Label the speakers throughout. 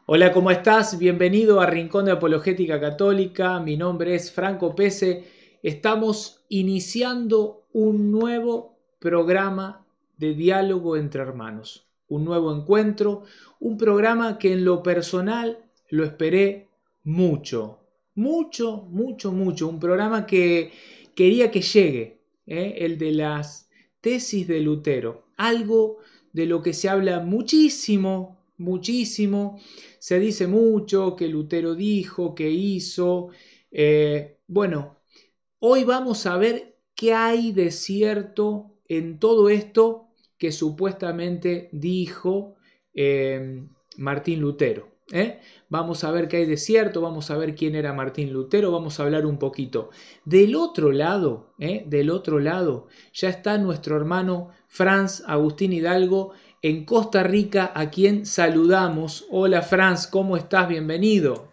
Speaker 1: Hola, ¿cómo estás? Bienvenido a Rincón de Apologética Católica. Mi nombre es Franco Pese. Estamos iniciando un nuevo programa de diálogo entre hermanos, un nuevo encuentro, un programa que en lo personal lo esperé mucho, mucho. Un programa que quería que llegue, el de las tesis de Lutero, algo de lo que se habla muchísimo. Se dice mucho que Lutero dijo, que hizo. Bueno, hoy vamos a ver qué hay de cierto en todo esto que supuestamente dijo Martín Lutero. Vamos a ver qué hay de cierto, vamos a ver quién era Martín Lutero, vamos a hablar un poquito. Del otro lado, ya está nuestro hermano Franz Agustín Hidalgo en Costa Rica, a quien saludamos. Hola Franz, ¿cómo estás? Bienvenido.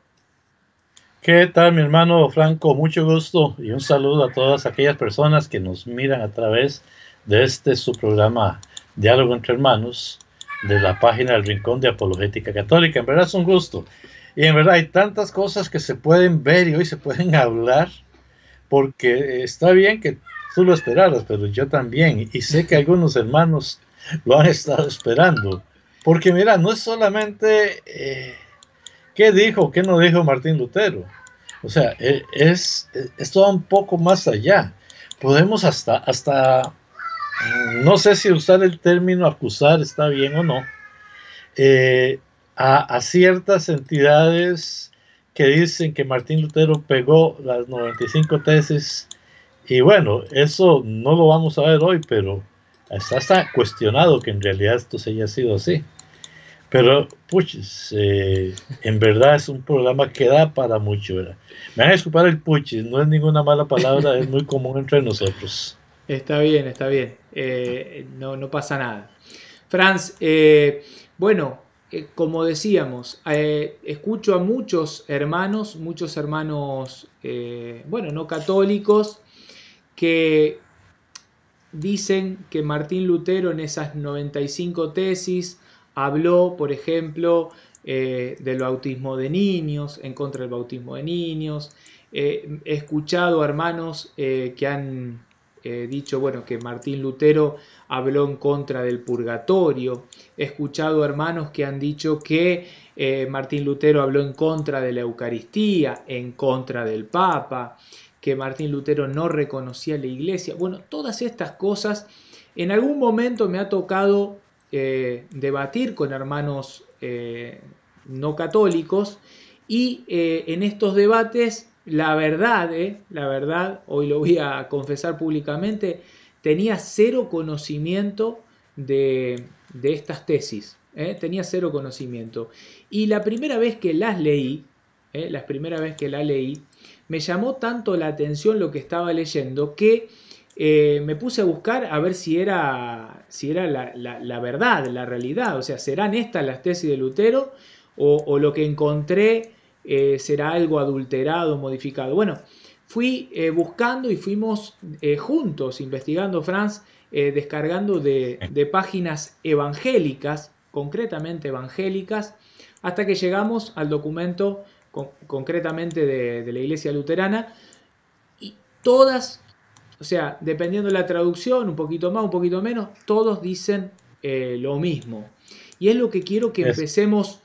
Speaker 2: ¿Qué tal, mi hermano Franco? Mucho gusto y un saludo a todas aquellas personas que nos miran a través de su programa Diálogo entre Hermanos de la página del Rincón de Apologética Católica. En verdad es un gusto. Y en verdad hay tantas cosas que se pueden ver y hoy se pueden hablar porque está bien que tú lo esperaras, pero yo también. Y sé que algunos hermanos lo han estado esperando. Porque mira, no es solamente qué dijo, qué no dijo Martín Lutero. O sea, es todo un poco más allá. Podemos no sé si usar el término acusar está bien o no, eh, a ciertas entidades que dicen que Martín Lutero pegó las 95 tesis. Y bueno, eso no lo vamos a ver hoy, pero está cuestionado que en realidad esto se haya sido así. Pero, puchis, en verdad es un programa que da para mucho, ¿verdad? Me van a disculpar el puchis, no es ninguna mala palabra, es muy común entre nosotros.
Speaker 1: Está bien, está bien. No pasa nada. Franz, bueno, como decíamos, escucho a muchos hermanos, bueno, no católicos, que dicen que Martín Lutero en esas 95 tesis habló, por ejemplo, del bautismo de niños, en contra del bautismo de niños. He escuchado hermanos que han dicho, bueno, que Martín Lutero habló en contra del purgatorio. He escuchado hermanos que han dicho que Martín Lutero habló en contra de la Eucaristía, en contra del Papa, que Martín Lutero no reconocía la iglesia. Bueno, todas estas cosas, en algún momento me ha tocado debatir con hermanos no católicos y en estos debates, la verdad, hoy lo voy a confesar públicamente, tenía cero conocimiento de estas tesis. Tenía cero conocimiento. Y la primera vez que las leí, la primera vez que la leí, me llamó tanto la atención lo que estaba leyendo que me puse a buscar a ver si era la verdad, la realidad. O sea, ¿serán estas las tesis de Lutero o lo que encontré será algo adulterado, modificado? Bueno, fui buscando y fuimos juntos investigando, Franz, descargando de páginas evangélicas, concretamente evangélicas, hasta que llegamos al documento concretamente de la Iglesia Luterana, y todas, o sea, dependiendo de la traducción, un poquito más, un poquito menos, todos dicen lo mismo. Y es lo que quiero que
Speaker 2: Es,
Speaker 1: empecemos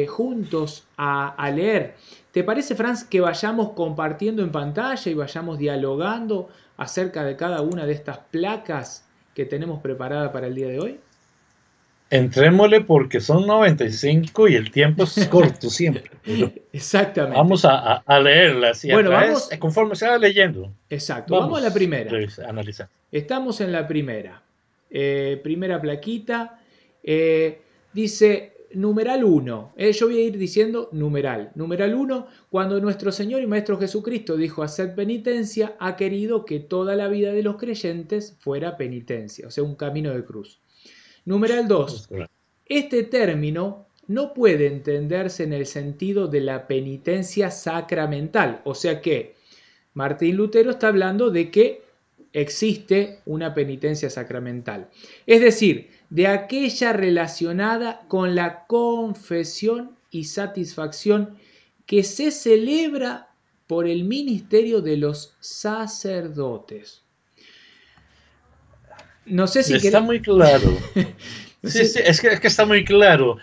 Speaker 1: juntos a leer. ¿Te parece, Franz, que vayamos compartiendo en pantalla y vayamos dialogando acerca de cada una de estas placas que tenemos preparada para el día de hoy?
Speaker 2: Entrémosle porque son 95 y el tiempo es corto siempre, pero
Speaker 1: Exactamente.
Speaker 2: vamos a leerlas y a
Speaker 1: Bueno,
Speaker 2: través,
Speaker 1: vamos,
Speaker 2: conforme se va leyendo,
Speaker 1: exacto, vamos a la
Speaker 2: vamos
Speaker 1: primera.
Speaker 2: analizando.
Speaker 1: Estamos en la primera. Primera plaquita. Dice numeral uno. Yo voy a ir diciendo numeral. Numeral uno. Cuando nuestro Señor y Maestro Jesucristo dijo hacer penitencia, ha querido que toda la vida de los creyentes fuera penitencia, o sea, un camino de cruz. Numeral
Speaker 2: Es
Speaker 1: 2.
Speaker 2: correcto.
Speaker 1: Este término no puede entenderse en el sentido de la penitencia sacramental, o sea que Martín Lutero está hablando de que existe una penitencia sacramental, es decir, de aquella relacionada con la confesión y satisfacción que se celebra por el ministerio de los sacerdotes. No sé si
Speaker 2: Está muy claro.
Speaker 1: no
Speaker 2: Sí,
Speaker 1: sé.
Speaker 2: sí, es que está muy claro.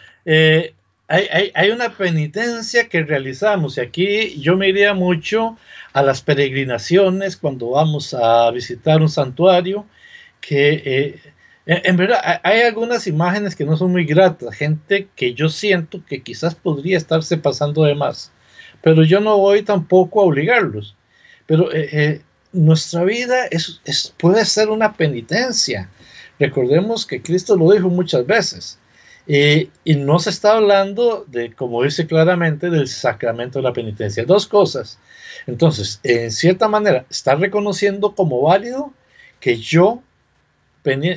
Speaker 2: Hay una penitencia que realizamos y aquí yo me iría mucho a las peregrinaciones cuando vamos a visitar un santuario que en verdad hay algunas imágenes que no son muy gratas, gente que yo siento que quizás podría estarse pasando de más, pero yo no voy tampoco a obligarlos. Pero nuestra vida puede ser una penitencia. Recordemos que Cristo lo dijo muchas veces. Y no se está hablando de, como dice claramente, del sacramento de la penitencia. Dos cosas. Entonces, en cierta manera, está reconociendo como válido que yo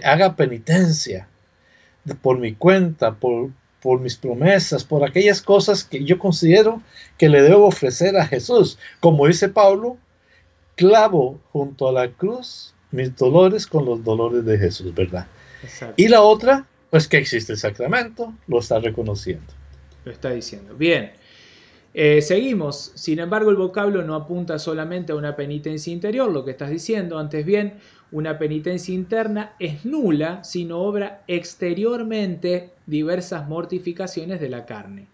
Speaker 2: haga penitencia por mi cuenta, por mis promesas, por aquellas cosas que yo considero que le debo ofrecer a Jesús. Como dice Pablo, clavo junto a la cruz mis dolores con los dolores de Jesús, ¿verdad?
Speaker 1: Exacto.
Speaker 2: Y la otra, pues que existe el sacramento, lo está reconociendo.
Speaker 1: Lo está diciendo. Bien. Seguimos. Sin embargo, el vocablo no apunta solamente a una penitencia interior, lo que estás diciendo. Antes bien, una penitencia interna es nula si no obra exteriormente diversas mortificaciones de la carne.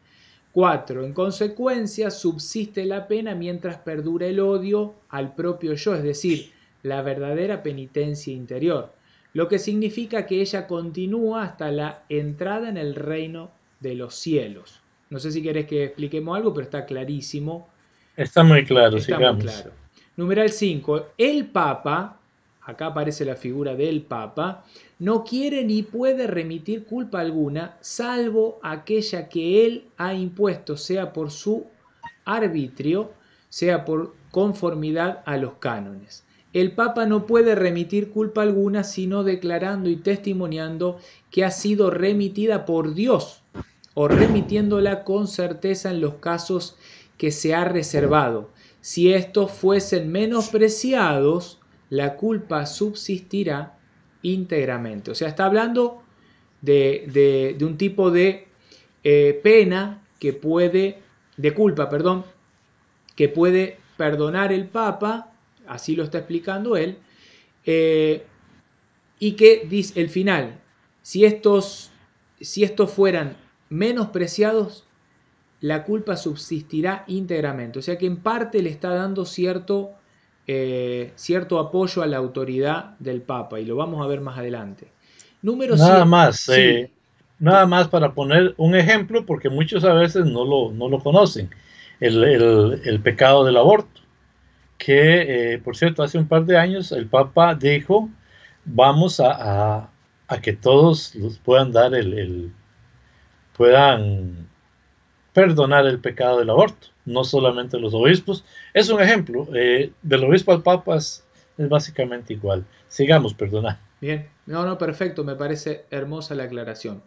Speaker 1: 4. En consecuencia, subsiste la pena mientras perdura el odio al propio yo, es decir, la verdadera penitencia interior, lo que significa que ella continúa hasta la entrada en el reino de los cielos. No sé si querés que expliquemos algo, pero está clarísimo.
Speaker 2: Está muy claro,
Speaker 1: Está muy
Speaker 2: sigamos.
Speaker 1: claro. Numeral 5. El Papa, acá aparece la figura del Papa, no quiere ni puede remitir culpa alguna, salvo aquella que él ha impuesto, sea por su arbitrio, sea por conformidad a los cánones. El Papa no puede remitir culpa alguna, sino declarando y testimoniando que ha sido remitida por Dios, o remitiéndola con certeza en los casos que se ha reservado. Si estos fuesen menospreciados, la culpa subsistirá íntegramente. O sea, está hablando de un tipo de pena que puede, de culpa, perdón, que puede perdonar el Papa, así lo está explicando él, y que dice el final, si estos fueran menospreciados, la culpa subsistirá íntegramente. O sea que en parte le está dando cierto apoyo a la autoridad del Papa, y lo vamos a ver más adelante. Número
Speaker 2: Nada
Speaker 1: 7.
Speaker 2: más,
Speaker 1: Sí.
Speaker 2: nada más para poner un ejemplo, porque muchos a veces no lo conocen, el pecado del aborto, que por cierto, hace un par de años el Papa dijo, vamos a que todos los puedan dar puedan perdonar el pecado del aborto, no solamente los obispos. Es un ejemplo, del obispo al Papa es básicamente igual. Sigamos, perdonando.
Speaker 1: Bien, no, perfecto, me parece hermosa la aclaración.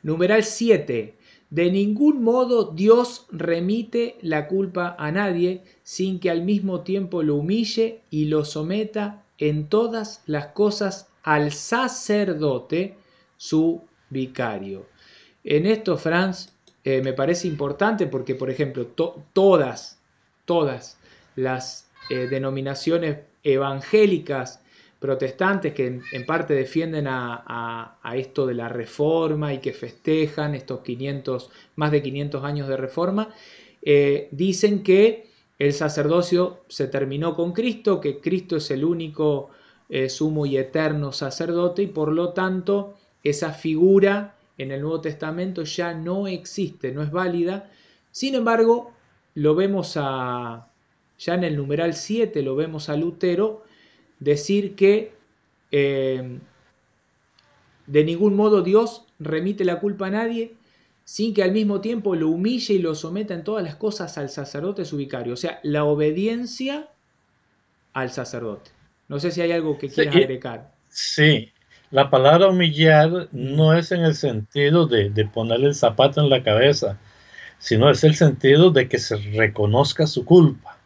Speaker 1: Numeral 7. De ningún modo Dios remite la culpa a nadie sin que al mismo tiempo lo humille y lo someta en todas las cosas al sacerdote, su vicario. En esto, Franz, me parece importante porque, por ejemplo, todas las denominaciones evangélicas protestantes que en parte defienden a esto de la reforma y que festejan estos más de 500 años de reforma, dicen que el sacerdocio se terminó con Cristo, que Cristo es el único sumo y eterno sacerdote, y por lo tanto esa figura en el Nuevo Testamento ya no existe, no es válida. Sin embargo, lo vemos ya en el numeral 7, lo vemos a Lutero decir que de ningún modo Dios remite la culpa a nadie sin que al mismo tiempo lo humille y lo someta en todas las cosas al sacerdote su vicario. O sea, la obediencia al sacerdote. No sé si hay algo que quieras
Speaker 2: Sí,
Speaker 1: agregar.
Speaker 2: sí, la palabra humillar
Speaker 1: Mm.
Speaker 2: no es en el sentido de ponerle el zapato en la cabeza, sino es el sentido de que se reconozca su culpa.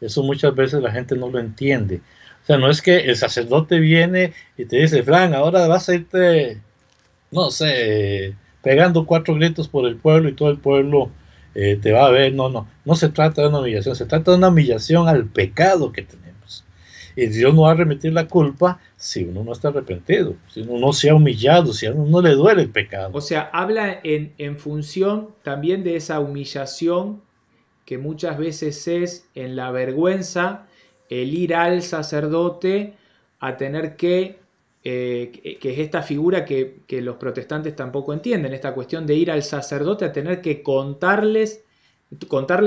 Speaker 2: Eso muchas veces la gente no lo entiende. O sea, no es que el sacerdote viene y te dice, Fran, ahora vas a irte, no sé, pegando 4 gritos por el pueblo y todo el pueblo te va a ver. No, no, no se trata de una humillación, se trata de una humillación al pecado que tenemos. Y Dios no va a remitir la culpa si uno no está arrepentido, si uno no se ha humillado, si a uno no le duele el pecado.
Speaker 1: O sea, habla en función también de esa humillación que muchas veces es en la vergüenza el ir al sacerdote a tener que es esta figura que los protestantes tampoco entienden, esta cuestión de ir al sacerdote a tener que contarle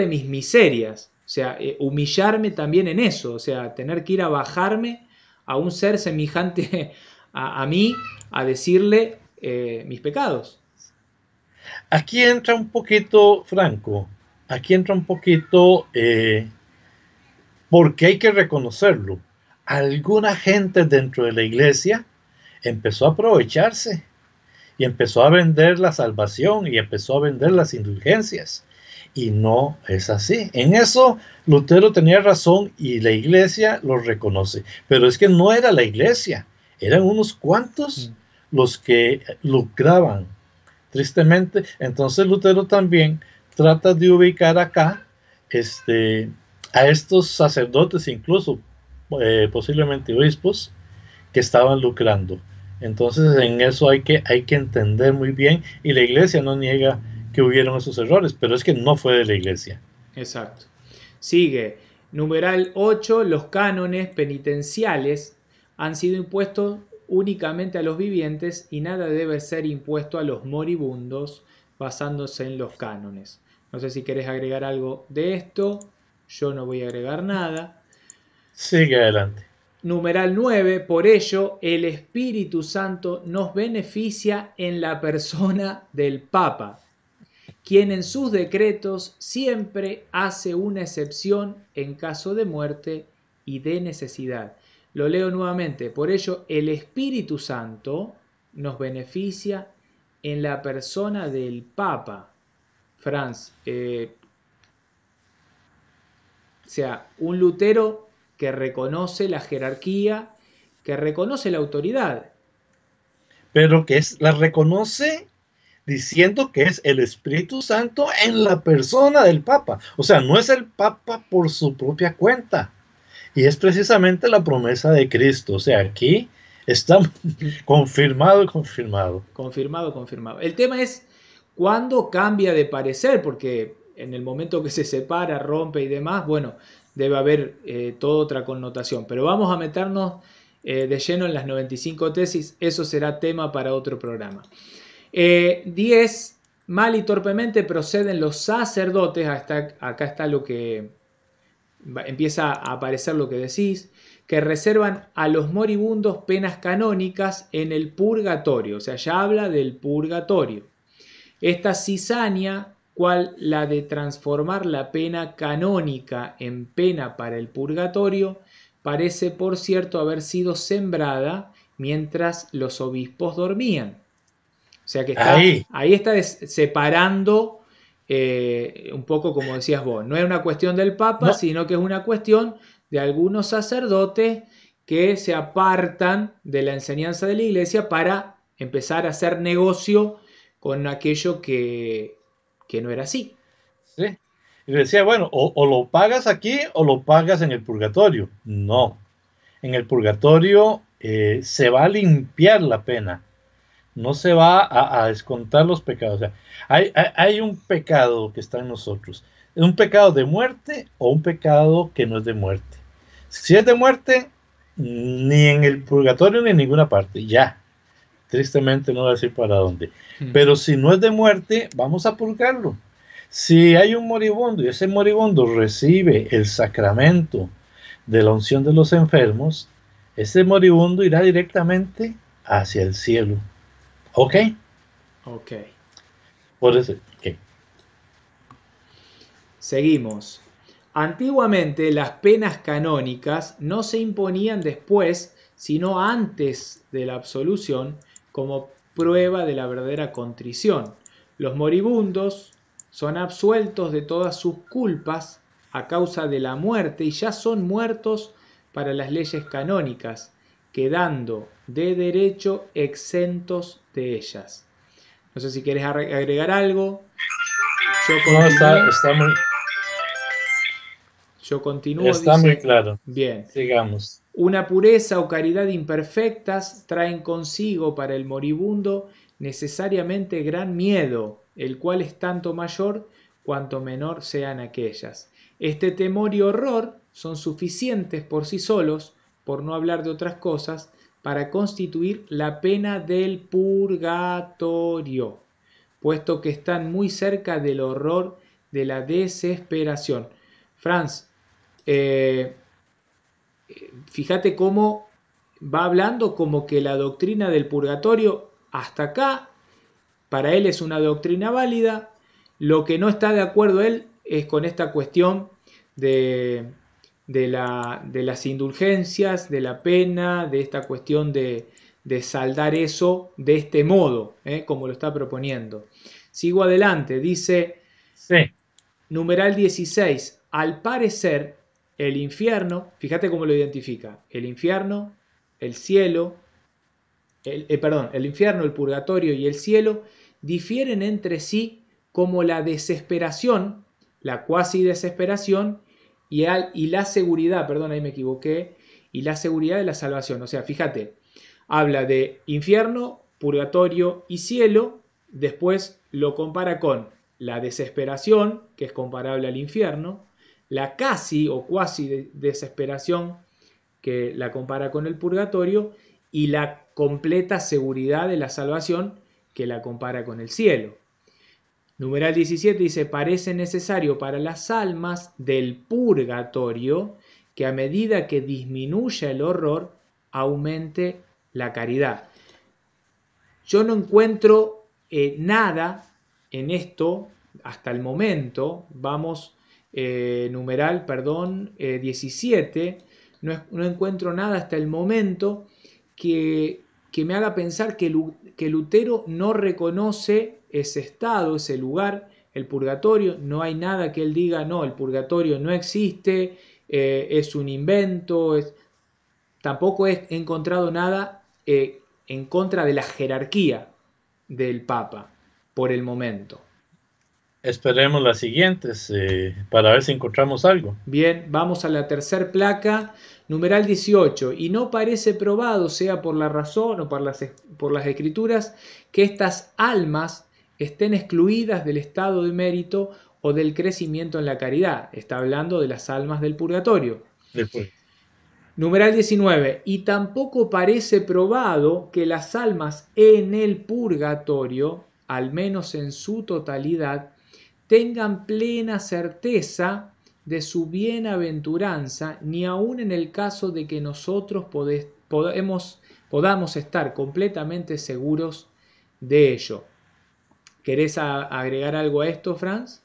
Speaker 1: mis miserias, o sea, humillarme también en eso, o sea, tener que ir a bajarme a un ser semejante a mí, a decirle mis pecados.
Speaker 2: Aquí entra un poquito, Franco, aquí entra un poquito, porque hay que reconocerlo. Alguna gente dentro de la iglesia empezó a aprovecharse y empezó a vender la salvación y empezó a vender las indulgencias. Y no es así. En eso Lutero tenía razón y la iglesia lo reconoce. Pero es que no era la iglesia, eran unos cuantos los que lucraban, tristemente. Entonces Lutero también trata de ubicar acá a estos sacerdotes, incluso posiblemente obispos, que estaban lucrando. Entonces en eso hay que entender muy bien, y la iglesia no niega que hubieron esos errores, pero es que no fue de la iglesia.
Speaker 1: Exacto. Sigue. Numeral 8. Los cánones penitenciales han sido impuestos únicamente a los vivientes y nada debe ser impuesto a los moribundos basándose en los cánones. No sé si querés agregar algo de esto. Yo no voy a agregar nada.
Speaker 2: Sigue adelante.
Speaker 1: Numeral 9. Por ello, el Espíritu Santo nos beneficia en la persona del Papa, quien en sus decretos siempre hace una excepción en caso de muerte y de necesidad. Lo leo nuevamente. Por ello, el Espíritu Santo nos beneficia en la persona del Papa. Franz, o sea, un Lutero que reconoce la jerarquía, que reconoce la autoridad.
Speaker 2: Pero que la reconoce diciendo que es el Espíritu Santo en la persona del Papa. O sea, no es el Papa por su propia cuenta. Y es precisamente la promesa de Cristo. O sea, aquí está confirmado.
Speaker 1: Confirmado, confirmado. El tema es cuándo cambia de parecer, porque en el momento que se separa, rompe y demás, bueno, debe haber toda otra connotación. Pero vamos a meternos de lleno en las 95 tesis, eso será tema para otro programa. 10. Mal y torpemente proceden los sacerdotes, acá está lo que empieza a aparecer lo que decís, que reservan a los moribundos penas canónicas en el purgatorio, o sea, ya habla del purgatorio. Esta cizaña, cual la de transformar la pena canónica en pena para el purgatorio, parece por cierto haber sido sembrada mientras los obispos dormían. O sea que ahí está separando un poco como decías vos. No es una cuestión del Papa, no, sino que es una cuestión de algunos sacerdotes que se apartan de la enseñanza de la iglesia para empezar a hacer negocio con aquello que no era así.
Speaker 2: Sí. Y decía, bueno, o lo pagas aquí o lo pagas en el purgatorio. No. En el purgatorio se va a limpiar la pena. No se va a descontar los pecados. O sea, hay un pecado que está en nosotros. ¿Es un pecado de muerte o un pecado que no es de muerte? Si es de muerte, ni en el purgatorio ni en ninguna parte. Ya. Tristemente no voy a decir para dónde. Pero si no es de muerte, vamos a purgarlo. Si hay un moribundo y ese moribundo recibe el sacramento de la unción de los enfermos, ese moribundo irá directamente hacia el cielo. ¿Ok?
Speaker 1: Ok.
Speaker 2: Por eso, okay.
Speaker 1: Seguimos. Antiguamente las penas canónicas no se imponían después, sino antes de la absolución, como prueba de la verdadera contrición. Los moribundos son absueltos de todas sus culpas a causa de la muerte y ya son muertos para las leyes canónicas, quedando de derecho exentos de ellas. No sé si quieres agregar algo. Yo
Speaker 2: No,
Speaker 1: continúo. Yo continúo,
Speaker 2: está muy
Speaker 1: dice,
Speaker 2: claro.
Speaker 1: bien.
Speaker 2: Sigamos.
Speaker 1: Una pureza o caridad imperfectas traen consigo para el moribundo necesariamente gran miedo, el cual es tanto mayor cuanto menor sean aquellas. Este temor y horror son suficientes por sí solos, por no hablar de otras cosas, para constituir la pena del purgatorio, puesto que están muy cerca del horror de la desesperación. Franz, eh, fíjate cómo va hablando como que la doctrina del purgatorio hasta acá para él es una doctrina válida. Lo que no está de acuerdo él es con esta cuestión de, de las indulgencias, de la pena, de esta cuestión de saldar eso de este modo, como lo está proponiendo. Sigo adelante, dice
Speaker 2: Sí,
Speaker 1: numeral 16. Al parecer, el infierno, fíjate cómo lo identifica, el infierno, el cielo, perdón, el infierno, el purgatorio y el cielo difieren entre sí como la desesperación, la cuasi desesperación y la seguridad, perdón, ahí me equivoqué, y la seguridad de la salvación. O sea, fíjate, habla de infierno, purgatorio y cielo, después lo compara con la desesperación, que es comparable al infierno, la casi o cuasi desesperación, que la compara con el purgatorio, y la completa seguridad de la salvación, que la compara con el cielo. Numeral 17 dice, parece necesario para las almas del purgatorio que a medida que disminuya el horror, aumente la caridad. Yo no encuentro nada en esto hasta el momento. Vamos, numeral, perdón, 17. No encuentro nada hasta el momento que me haga pensar que Lutero no reconoce ese estado, ese lugar, el purgatorio. No hay nada que él diga, no, el purgatorio no existe, es un invento. Tampoco he encontrado nada en contra de la jerarquía del Papa por el momento.
Speaker 2: esperemos las siguientes para ver si encontramos algo.
Speaker 1: Bien, vamos a la tercer placa, numeral 18. Y no parece probado, sea por la razón o por las escrituras, que estas almas estén excluidas del estado de mérito o del crecimiento en la caridad. Está hablando de las almas del purgatorio.
Speaker 2: Después.
Speaker 1: Numeral 19. Y tampoco parece probado que las almas en el purgatorio, al menos en su totalidad, tengan plena certeza de su bienaventuranza, ni aun en el caso de que nosotros podamos estar completamente seguros de ello. ¿Querés agregar algo a esto, Franz?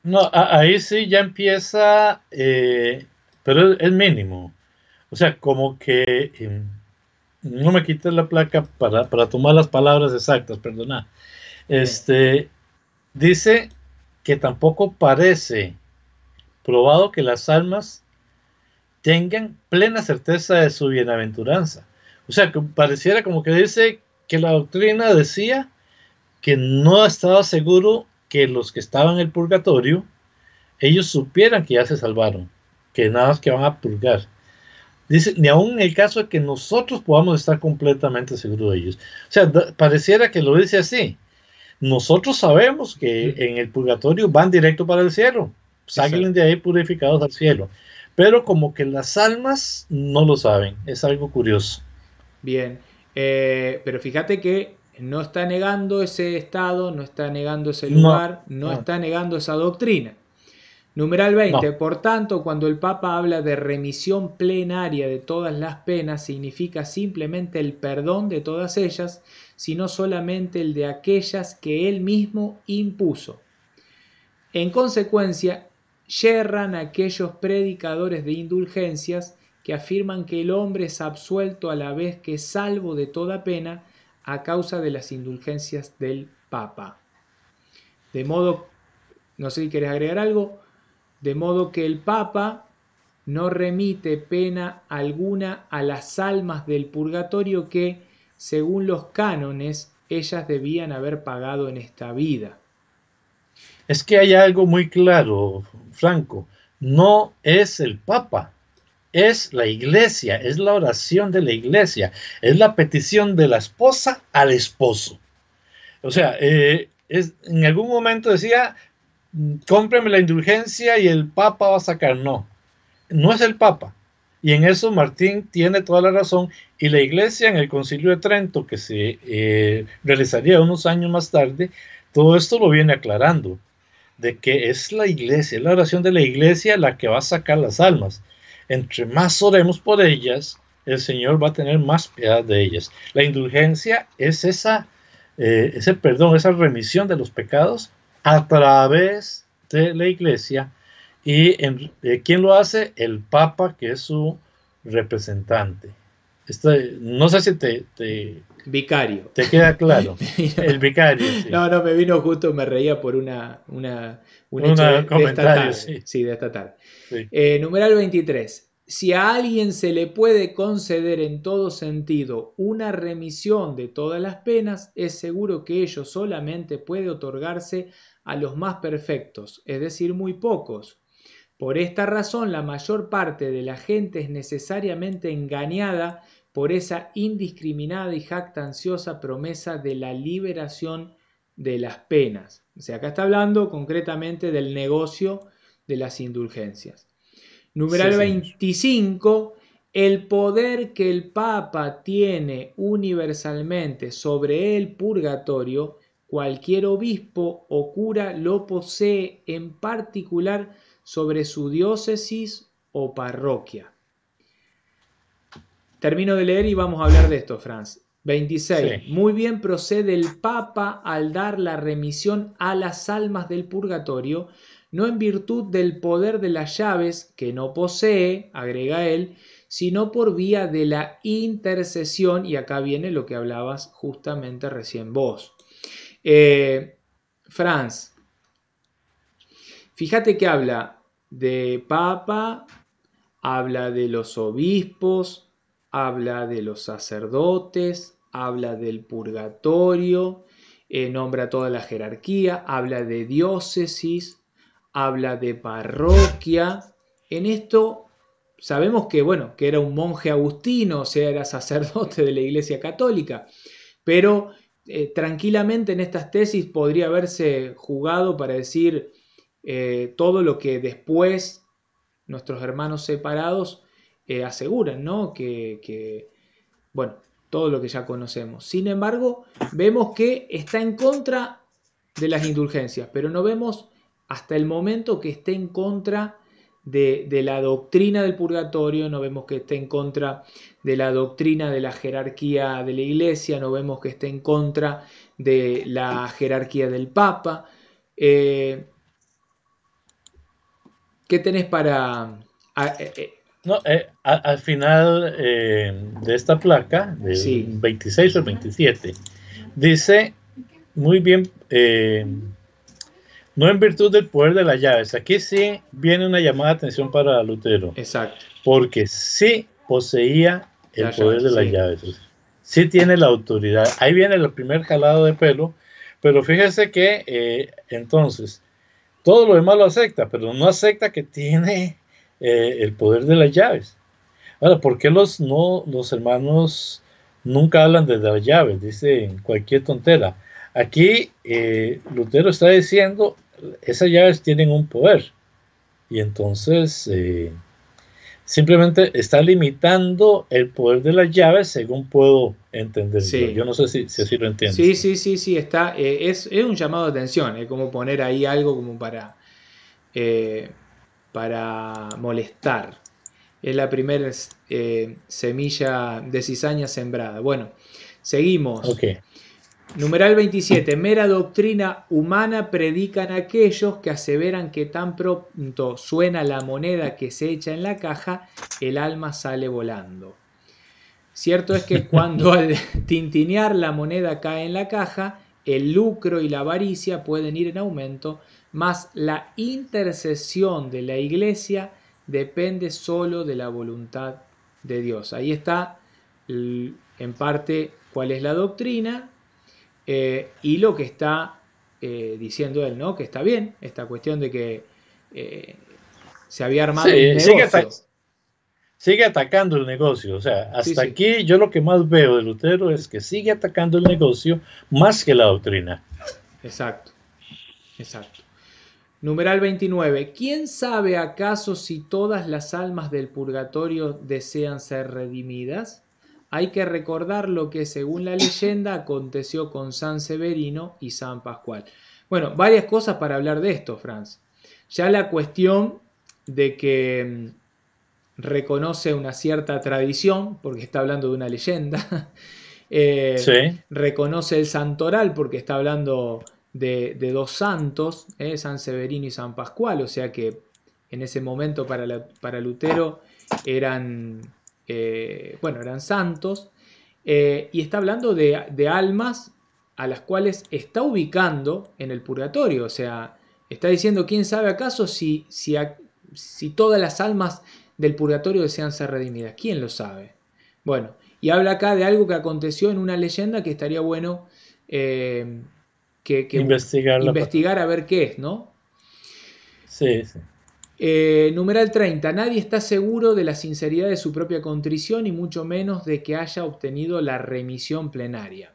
Speaker 2: No, ahí sí ya empieza, pero es mínimo. O sea, como que no me quites la placa para tomar las palabras exactas, perdona.
Speaker 1: Bien,
Speaker 2: Dice que tampoco parece probado que las almas tengan plena certeza de su bienaventuranza. O sea, que pareciera como que dice que la doctrina decía que no estaba seguro que los que estaban en el purgatorio, ellos supieran que ya se salvaron, que nada más que van a purgar. Dice, ni aún en el caso de que nosotros podamos estar completamente seguros de ellos. O sea, pareciera que lo dice así. Nosotros sabemos que en el purgatorio van directo para el cielo, salen
Speaker 1: exacto.
Speaker 2: de ahí purificados al cielo, pero como que las almas no lo saben, es algo curioso.
Speaker 1: Bien, pero fíjate que no está negando ese estado, no está negando ese
Speaker 2: No,
Speaker 1: lugar, no
Speaker 2: no,
Speaker 1: está negando esa doctrina. Numeral 20.
Speaker 2: no.
Speaker 1: Por tanto, cuando el Papa habla de remisión plenaria de todas las penas, significa simplemente el perdón de todas ellas, sino solamente el de aquellas que él mismo impuso. En consecuencia, yerran aquellos predicadores de indulgencias que afirman que el hombre es absuelto a la vez que salvo de toda pena a causa de las indulgencias del Papa. De modo, no sé si querés agregar algo, de modo que el Papa no remite pena alguna a las almas del purgatorio que, según los cánones, ellas debían haber pagado en esta vida.
Speaker 2: Es que hay algo muy claro, Franco. No es el Papa, es la iglesia, es la oración de la iglesia, es la petición de la esposa al esposo. O sea, en algún momento decía, cómpreme la indulgencia y el Papa va a sacar. No, no es el Papa. Y en eso Martín tiene toda la razón. Y la iglesia en el Concilio de Trento, que se realizaría unos años más tarde, todo esto lo viene aclarando, de que es la iglesia, es la oración de la iglesia la que va a sacar las almas. Entre más oremos por ellas, el Señor va a tener más piedad de ellas. La indulgencia es ese perdón, esa remisión de los pecados a través de la iglesia. ¿Y quién lo hace? El Papa, que es su representante. No sé si
Speaker 1: Vicario.
Speaker 2: te queda claro. El vicario, sí.
Speaker 1: No, no, me vino justo, me reía por un hecho
Speaker 2: Un
Speaker 1: de esta
Speaker 2: comentario,
Speaker 1: tarde.
Speaker 2: sí.
Speaker 1: Sí, de esta tarde.
Speaker 2: Sí.
Speaker 1: Numeral 23. Si a alguien se le puede conceder en todo sentido una remisión de todas las penas, es seguro que ello solamente puede otorgarse a los más perfectos, es decir, muy pocos. Por esta razón, la mayor parte de la gente es necesariamente engañada por esa indiscriminada y jactanciosa promesa de la liberación de las penas. O sea, acá está hablando concretamente del negocio de las indulgencias. Numeral
Speaker 2: Sí,
Speaker 1: 25. El poder que el Papa tiene universalmente sobre el purgatorio, cualquier obispo o cura lo posee en particular sobre su diócesis o parroquia. Termino de leer y vamos a hablar de esto, Franz. 26.
Speaker 2: sí.
Speaker 1: Muy bien procede el Papa al dar la remisión a las almas del purgatorio, no en virtud del poder de las llaves, que no posee, agrega él, sino por vía de la intercesión, y acá viene lo que hablabas justamente recién vos. Franz, fíjate que habla de Papa, habla de los obispos, habla de los sacerdotes, habla del purgatorio, nombra toda la jerarquía, habla de diócesis, habla de parroquia. En esto sabemos que, bueno, que era un monje agustino, o sea, era sacerdote de la Iglesia Católica, pero tranquilamente en estas tesis podría haberse jugado para decir todo lo que después nuestros hermanos separados aseguran, ¿no? Bueno, todo lo que ya conocemos. Sin embargo, vemos que está en contra de las indulgencias, pero no vemos hasta el momento que esté en contra de la doctrina del purgatorio, no vemos que esté en contra de la doctrina de la jerarquía de la iglesia, no vemos que esté en contra de la jerarquía del Papa. ¿Qué tenés para...
Speaker 2: No, al final de esta placa, del
Speaker 1: sí,
Speaker 2: 26 o 27, dice muy bien, no en virtud del poder de las llaves. Aquí sí viene una llamada de atención para Lutero,
Speaker 1: exacto.
Speaker 2: porque sí poseía el
Speaker 1: La
Speaker 2: poder
Speaker 1: llave,
Speaker 2: de las
Speaker 1: sí.
Speaker 2: llaves, sí tiene la autoridad. Ahí viene el primer jalado de pelo, pero fíjese que entonces todo lo demás lo acepta, pero no acepta que tiene el poder de las llaves. Ahora, ¿por qué los hermanos nunca hablan de las llaves? Dicen cualquier tontera. Aquí Lutero está diciendo, esas llaves tienen un poder. Y entonces simplemente está limitando el poder de las llaves según puedo entender yo.
Speaker 1: Sí.
Speaker 2: Yo no sé si así lo entiende
Speaker 1: Sí,
Speaker 2: usted.
Speaker 1: sí, sí, sí, está. Es un llamado de atención, es como poner ahí algo como eh, para molestar. Es la primera semilla de cizaña sembrada. Bueno, seguimos.
Speaker 2: Ok,
Speaker 1: Numeral 27. Mera doctrina humana predican aquellos que aseveran que tan pronto suena la moneda que se echa en la caja, el alma sale volando. Cierto es que cuando al tintinear la moneda cae en la caja, el lucro y la avaricia pueden ir en aumento, mas la intercesión de la iglesia depende solo de la voluntad de Dios. Ahí está en parte cuál es la doctrina y lo que está diciendo él, ¿no? Que está bien esta cuestión de que se había armado un
Speaker 2: Sí,
Speaker 1: negocio.
Speaker 2: sigue atacando el negocio. O sea,
Speaker 1: Sí,
Speaker 2: hasta
Speaker 1: sí,
Speaker 2: aquí yo lo que más veo de Lutero es que sigue atacando el negocio más que la doctrina.
Speaker 1: exacto, exacto. Numeral 29. ¿Quién sabe acaso si todas las almas del purgatorio desean ser redimidas? Hay que recordar lo que, según la leyenda, aconteció con San Severino y San Pascual. Bueno, varias cosas para hablar de esto, Franz. Ya la cuestión de que reconoce una cierta tradición, porque está hablando de una leyenda.
Speaker 2: Sí,
Speaker 1: Reconoce el santoral, porque está hablando de dos santos, San Severino y San Pascual, o sea que en ese momento para Lutero eran, bueno, eran santos, y está hablando de almas a las cuales está ubicando en el purgatorio, o sea, está diciendo, ¿quién sabe acaso si todas las almas del purgatorio desean ser redimidas? ¿Quién lo sabe? Bueno, y habla acá de algo que aconteció en una leyenda que estaría bueno que
Speaker 2: investigarla para.
Speaker 1: investigar a ver qué es, ¿no?
Speaker 2: Sí, sí.
Speaker 1: Numeral 30. Nadie está seguro de la sinceridad de su propia contrición y mucho menos de que haya obtenido la remisión plenaria.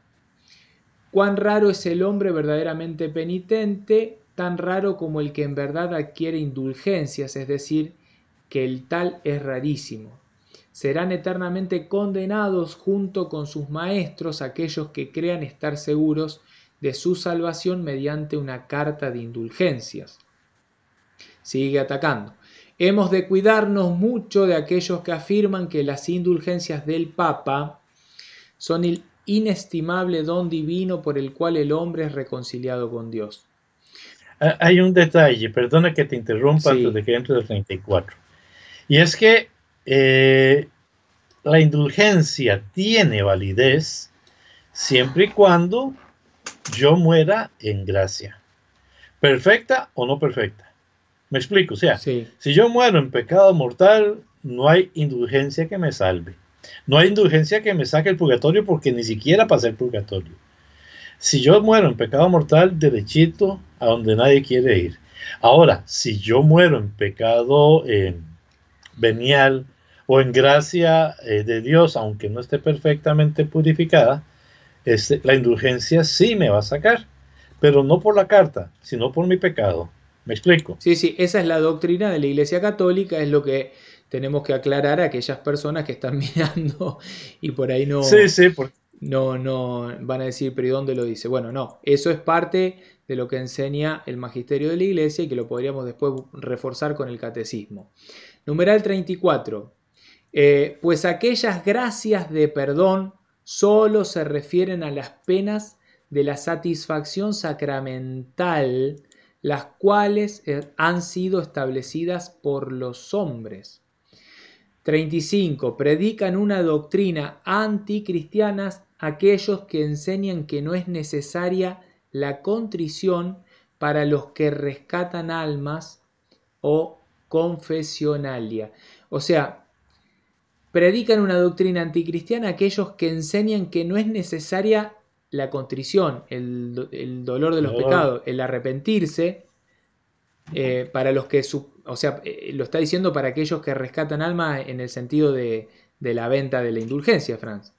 Speaker 1: Cuán raro es el hombre verdaderamente penitente, tan raro como el que en verdad adquiere indulgencias, es decir, que el tal es rarísimo. Serán eternamente condenados junto con sus maestros aquellos que crean estar seguros de su salvación mediante una carta de indulgencias. Sigue atacando. Hemos de cuidarnos mucho de aquellos que afirman que las indulgencias del Papa son el inestimable don divino por el cual el hombre es reconciliado con Dios.
Speaker 2: Hay un detalle, perdona que te interrumpa antes
Speaker 1: Sí,
Speaker 2: de que entre el 34. Y es que eh, la indulgencia tiene validez siempre y cuando yo muera en gracia. ¿Perfecta o no perfecta? Me explico, o sea,
Speaker 1: sí,
Speaker 2: si yo muero en pecado mortal, no hay indulgencia que me salve. No hay indulgencia que me saque el purgatorio porque ni siquiera pasé el purgatorio. Si yo muero en pecado mortal, derechito a donde nadie quiere ir. Ahora, si yo muero en pecado venial o en gracia de Dios, aunque no esté perfectamente purificada, la indulgencia sí me va a sacar, pero no por la carta, sino por mi pecado. ¿Me explico?
Speaker 1: sí, sí, esa es la doctrina de la Iglesia Católica, es lo que tenemos que aclarar a aquellas personas que están mirando y por ahí
Speaker 2: Sí, sí,
Speaker 1: no van a decir, pero ¿y dónde lo dice? Bueno, no, eso es parte de lo que enseña el magisterio de la Iglesia y que lo podríamos después reforzar con el catecismo. Numeral 34. Pues aquellas gracias de perdón solo se refieren a las penas de la satisfacción sacramental, las cuales han sido establecidas por los hombres. 35. Predican una doctrina anticristiana aquellos que enseñan que no es necesaria la contrición para los que rescatan almas o confesionalia. O sea, predican una doctrina anticristiana aquellos que enseñan que no es necesaria la contrición, el dolor de los
Speaker 2: no,
Speaker 1: pecados, el arrepentirse, para los que, o sea, lo está diciendo para aquellos que rescatan alma en el sentido de la venta de la indulgencia, Franz.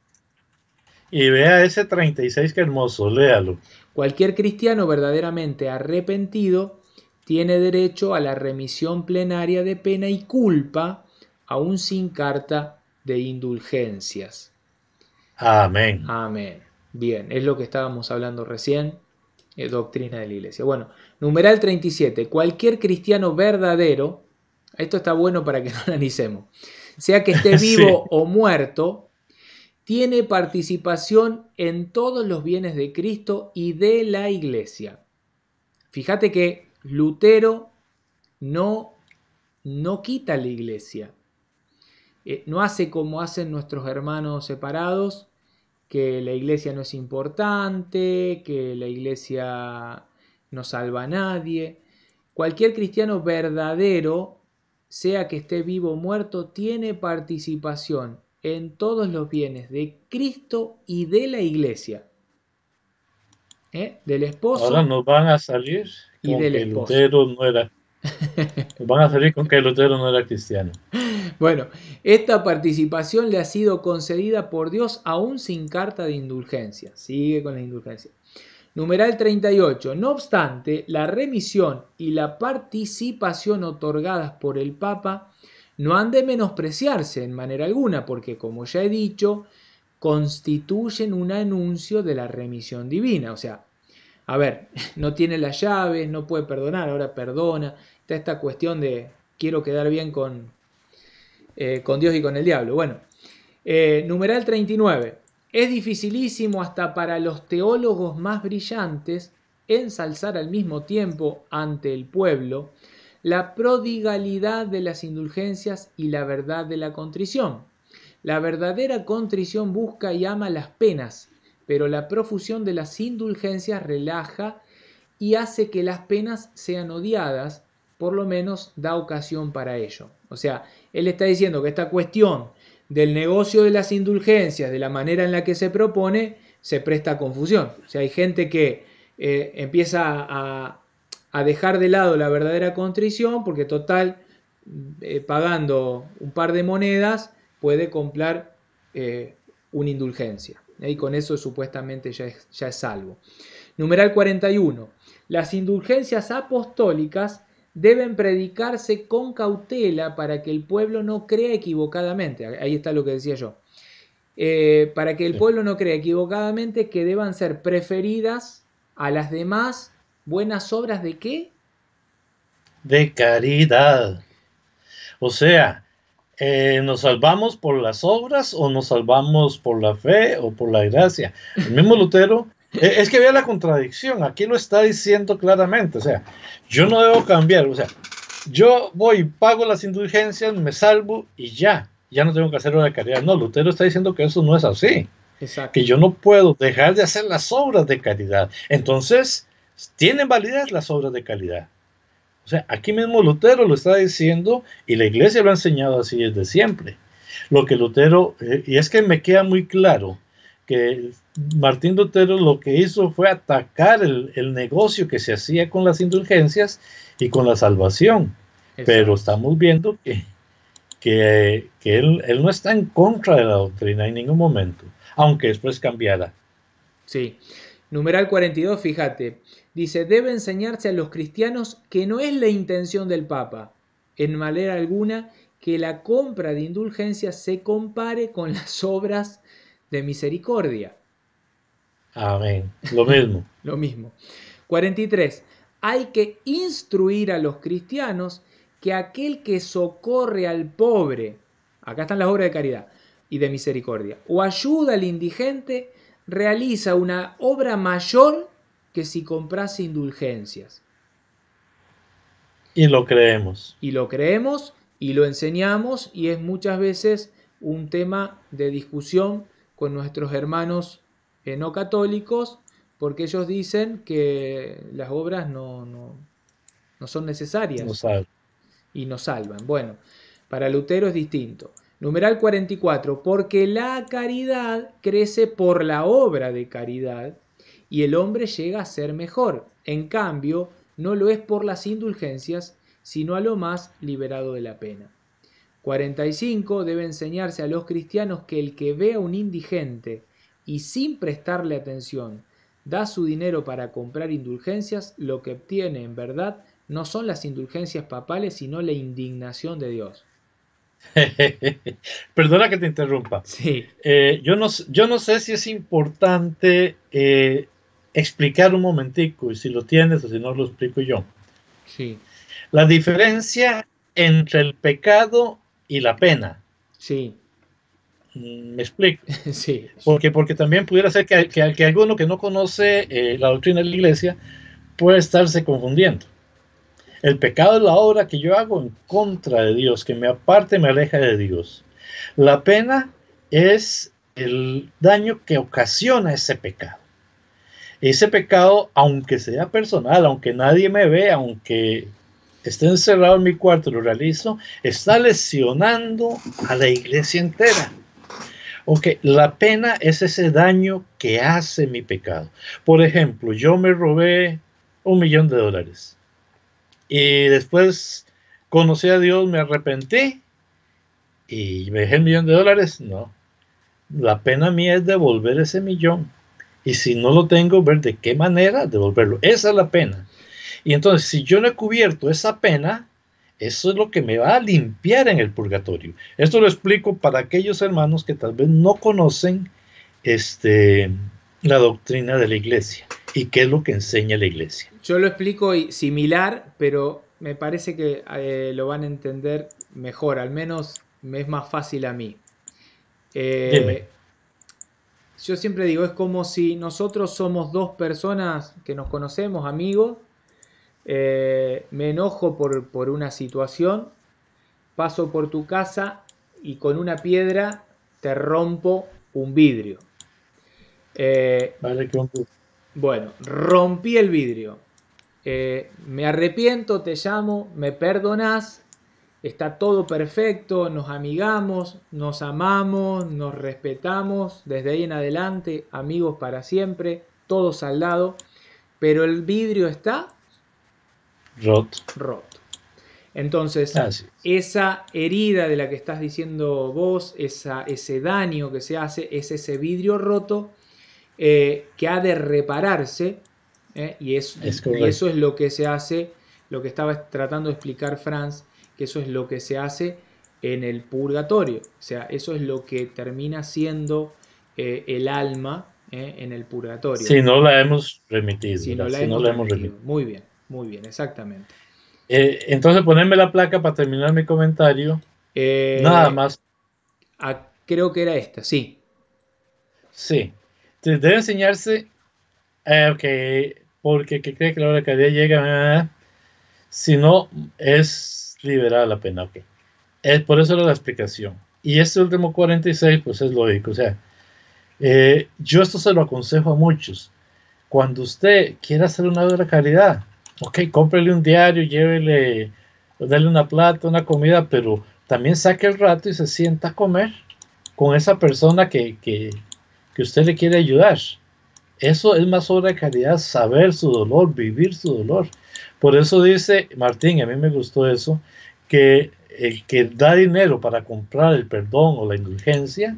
Speaker 2: y vea ese 36 que hermoso, léalo.
Speaker 1: Cualquier cristiano verdaderamente arrepentido tiene derecho a la remisión plenaria de pena y culpa, aún sin carta de indulgencias.
Speaker 2: Amén.
Speaker 1: Amén. Bien, es lo que estábamos hablando recién, doctrina de la Iglesia. Bueno, numeral 37. Cualquier cristiano verdadero, esto está bueno para que lo analicemos, sea que esté
Speaker 2: Sí,
Speaker 1: vivo o muerto, tiene participación en todos los bienes de Cristo y de la Iglesia. Fíjate que Lutero no, no quita la Iglesia, no hace como hacen nuestros hermanos separados, que la iglesia no es importante, que la iglesia no salva a nadie. Cualquier cristiano verdadero, sea que esté vivo o muerto, tiene participación en todos los bienes de Cristo y de la iglesia. Del
Speaker 2: Ahora
Speaker 1: esposo
Speaker 2: nos van a salir
Speaker 1: y
Speaker 2: con
Speaker 1: del
Speaker 2: que
Speaker 1: esposo.
Speaker 2: Lutero no era, nos van a salir con que Lutero no era cristiano.
Speaker 1: Bueno, esta participación le ha sido concedida por Dios aún sin carta de indulgencia. Sigue con la indulgencia. Numeral 38. No obstante, la remisión y la participación otorgadas por el Papa no han de menospreciarse en manera alguna, porque como ya he dicho, constituyen un anuncio de la remisión divina. O sea, a ver, no tiene las llaves, no puede perdonar, ahora perdona. Está esta cuestión de quiero quedar bien con Dios y con el diablo. Bueno, numeral 39. Es dificilísimo hasta para los teólogos más brillantes ensalzar al mismo tiempo ante el pueblo la prodigalidad de las indulgencias y la verdad de la contrición. La verdadera contrición busca y ama las penas, pero la profusión de las indulgencias relaja y hace que las penas sean odiadas, por lo menos da ocasión para ello. O sea, él está diciendo que esta cuestión del negocio de las indulgencias, de la manera en la que se propone, se presta a confusión. O sea, hay gente que empieza a dejar de lado la verdadera contrición porque total, pagando un par de monedas, puede comprar una indulgencia. Y con eso supuestamente ya es salvo. Numeral 41. Las indulgencias apostólicas deben predicarse con cautela para que el pueblo no crea equivocadamente. Ahí está lo que decía yo. Para que el
Speaker 2: Sí.
Speaker 1: pueblo no crea equivocadamente que deban ser preferidas a las demás buenas obras de ¿qué?
Speaker 2: De caridad. O sea, ¿nos salvamos por las obras o nos salvamos por la fe o por la gracia? El mismo Lutero, es que vea la contradicción, aquí lo está diciendo claramente, o sea, yo no debo cambiar, o sea, yo voy, pago las indulgencias, me salvo y ya no tengo que hacer obra de caridad. No, Lutero está diciendo que eso no es así, que
Speaker 1: Exacto.
Speaker 2: yo no puedo dejar de hacer las obras de caridad. Entonces, tienen validez las obras de caridad. O sea, aquí mismo Lutero lo está diciendo y la iglesia lo ha enseñado así desde siempre. Lo que Lutero, y es que me queda muy claro que Martín Lutero lo que hizo fue atacar el negocio que se hacía con las indulgencias y con la salvación. Pero
Speaker 1: Exacto.
Speaker 2: estamos viendo que él no está en contra de la doctrina en ningún momento, aunque después cambiara.
Speaker 1: Sí. Numeral 42, fíjate. Dice, debe enseñarse a los cristianos que no es la intención del Papa, en manera alguna, que la compra de indulgencias se compare con las obras de misericordia.
Speaker 2: Amén. Lo mismo.
Speaker 1: Lo mismo. 43. Hay que instruir a los cristianos que aquel que socorre al pobre, acá están las obras de caridad y de misericordia, o ayuda al indigente, realiza una obra mayor que si comprase indulgencias.
Speaker 2: Y lo creemos.
Speaker 1: Y lo creemos y lo enseñamos y es muchas veces un tema de discusión con nuestros hermanos no católicos porque ellos dicen que las obras no son
Speaker 2: No
Speaker 1: necesarias
Speaker 2: sabe.
Speaker 1: y nos salvan. Bueno, para Lutero es distinto. Numeral 44. Porque la caridad crece por la obra de caridad y el hombre llega a ser mejor. En cambio, no lo es por las indulgencias, sino a lo más liberado de la pena. 45. Debe enseñarse a los cristianos que el que ve a un indigente y sin prestarle atención da su dinero para comprar indulgencias, lo que obtiene en verdad no son las indulgencias papales, sino la indignación de Dios.
Speaker 2: Perdona que te interrumpa.
Speaker 1: Sí,
Speaker 2: Yo no sé si es importante explicar un momentico, y si lo tienes o si no lo explico yo.
Speaker 1: sí,
Speaker 2: La diferencia entre el pecado y la pena.
Speaker 1: sí,
Speaker 2: Me explico.
Speaker 1: sí,
Speaker 2: Porque también pudiera ser que alguno que no conoce la doctrina de la iglesia puede estarse confundiendo. El pecado es la obra que yo hago en contra de Dios, que me aparte, me aleja de Dios. La pena es el daño que ocasiona ese pecado. Ese pecado, aunque sea personal, aunque nadie me vea, aunque esté encerrado en mi cuarto, lo realizo, está lesionando a la iglesia entera. Ok, la pena es ese daño que hace mi pecado. Por ejemplo, yo me robé $1,000,000 y después conocí a Dios, me arrepentí y me dejé $1,000,000. No, la pena mía es devolver ese millón. Y si no lo tengo, ver de qué manera devolverlo. Esa es la pena. Y entonces, si yo no he cubierto esa pena, eso es lo que me va a limpiar en el purgatorio. Esto lo explico para aquellos hermanos que tal vez no conocen este, la doctrina de la iglesia y qué es lo que enseña la iglesia.
Speaker 1: Yo lo explico similar, pero me parece que lo van a entender mejor, al menos me es más fácil a mí.
Speaker 2: Dime.
Speaker 1: Yo siempre digo, es como si nosotros somos dos personas que nos conocemos, amigos, me enojo por una situación, paso por tu casa y con una piedra te rompo un vidrio.
Speaker 2: Vale,
Speaker 1: Bueno, rompí el vidrio. Me arrepiento, te llamo, me perdonás, está todo perfecto, nos amigamos, nos amamos, nos respetamos, desde ahí en adelante, amigos para siempre, todo saldado, pero el vidrio está roto. Entonces, esa herida de la que estás diciendo vos, ese daño que se hace, es ese vidrio roto que ha de repararse, y eso es lo que se hace, lo que estaba tratando de explicar Franz, que eso es lo que se hace en el purgatorio, o sea, eso es lo que termina siendo el alma en el purgatorio.
Speaker 2: Si no la hemos remitido.
Speaker 1: Si no la hemos remitido. Muy bien, exactamente.
Speaker 2: Entonces, ponerme la placa para terminar mi comentario. Nada más.
Speaker 1: Creo que era esta, sí.
Speaker 2: Sí. Debe enseñarse, porque que cree que la hora de caridad llega, si no, es liberada la pena. Okay. Por eso era la explicación. Y este último 46, pues es lógico. O sea, yo esto se lo aconsejo a muchos. Cuando usted quiera hacer una obra de caridad, ok, cómprele un diario, llévele, dale una plata, una comida, pero también saque el rato y se sienta a comer con esa persona que usted le quiere ayudar. Eso es más obra de caridad, saber su dolor, vivir su dolor. Por eso dice Martín, a mí me gustó eso, que el que da dinero para comprar el perdón o la indulgencia,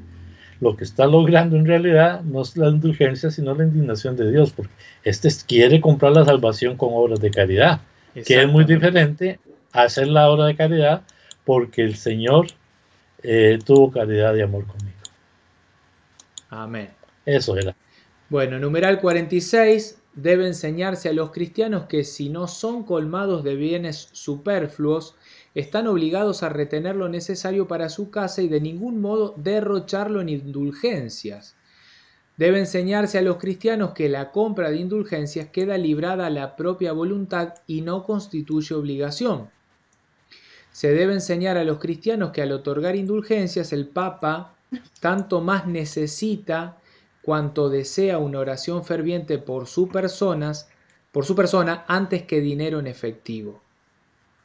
Speaker 2: lo que está logrando en realidad no es la indulgencia, sino la indignación de Dios, porque quiere comprar la salvación con obras de caridad, que es muy diferente a hacer la obra de caridad, porque el Señor tuvo caridad y amor conmigo.
Speaker 1: Amén.
Speaker 2: Eso era.
Speaker 1: Bueno, numeral 46, debe enseñarse a los cristianos que si no son colmados de bienes superfluos, están obligados a retener lo necesario para su casa y de ningún modo derrocharlo en indulgencias. Debe enseñarse a los cristianos que la compra de indulgencias queda librada a la propia voluntad y no constituye obligación. Se debe enseñar a los cristianos que al otorgar indulgencias el Papa tanto más necesita cuanto desea una oración ferviente por su persona antes que dinero en efectivo.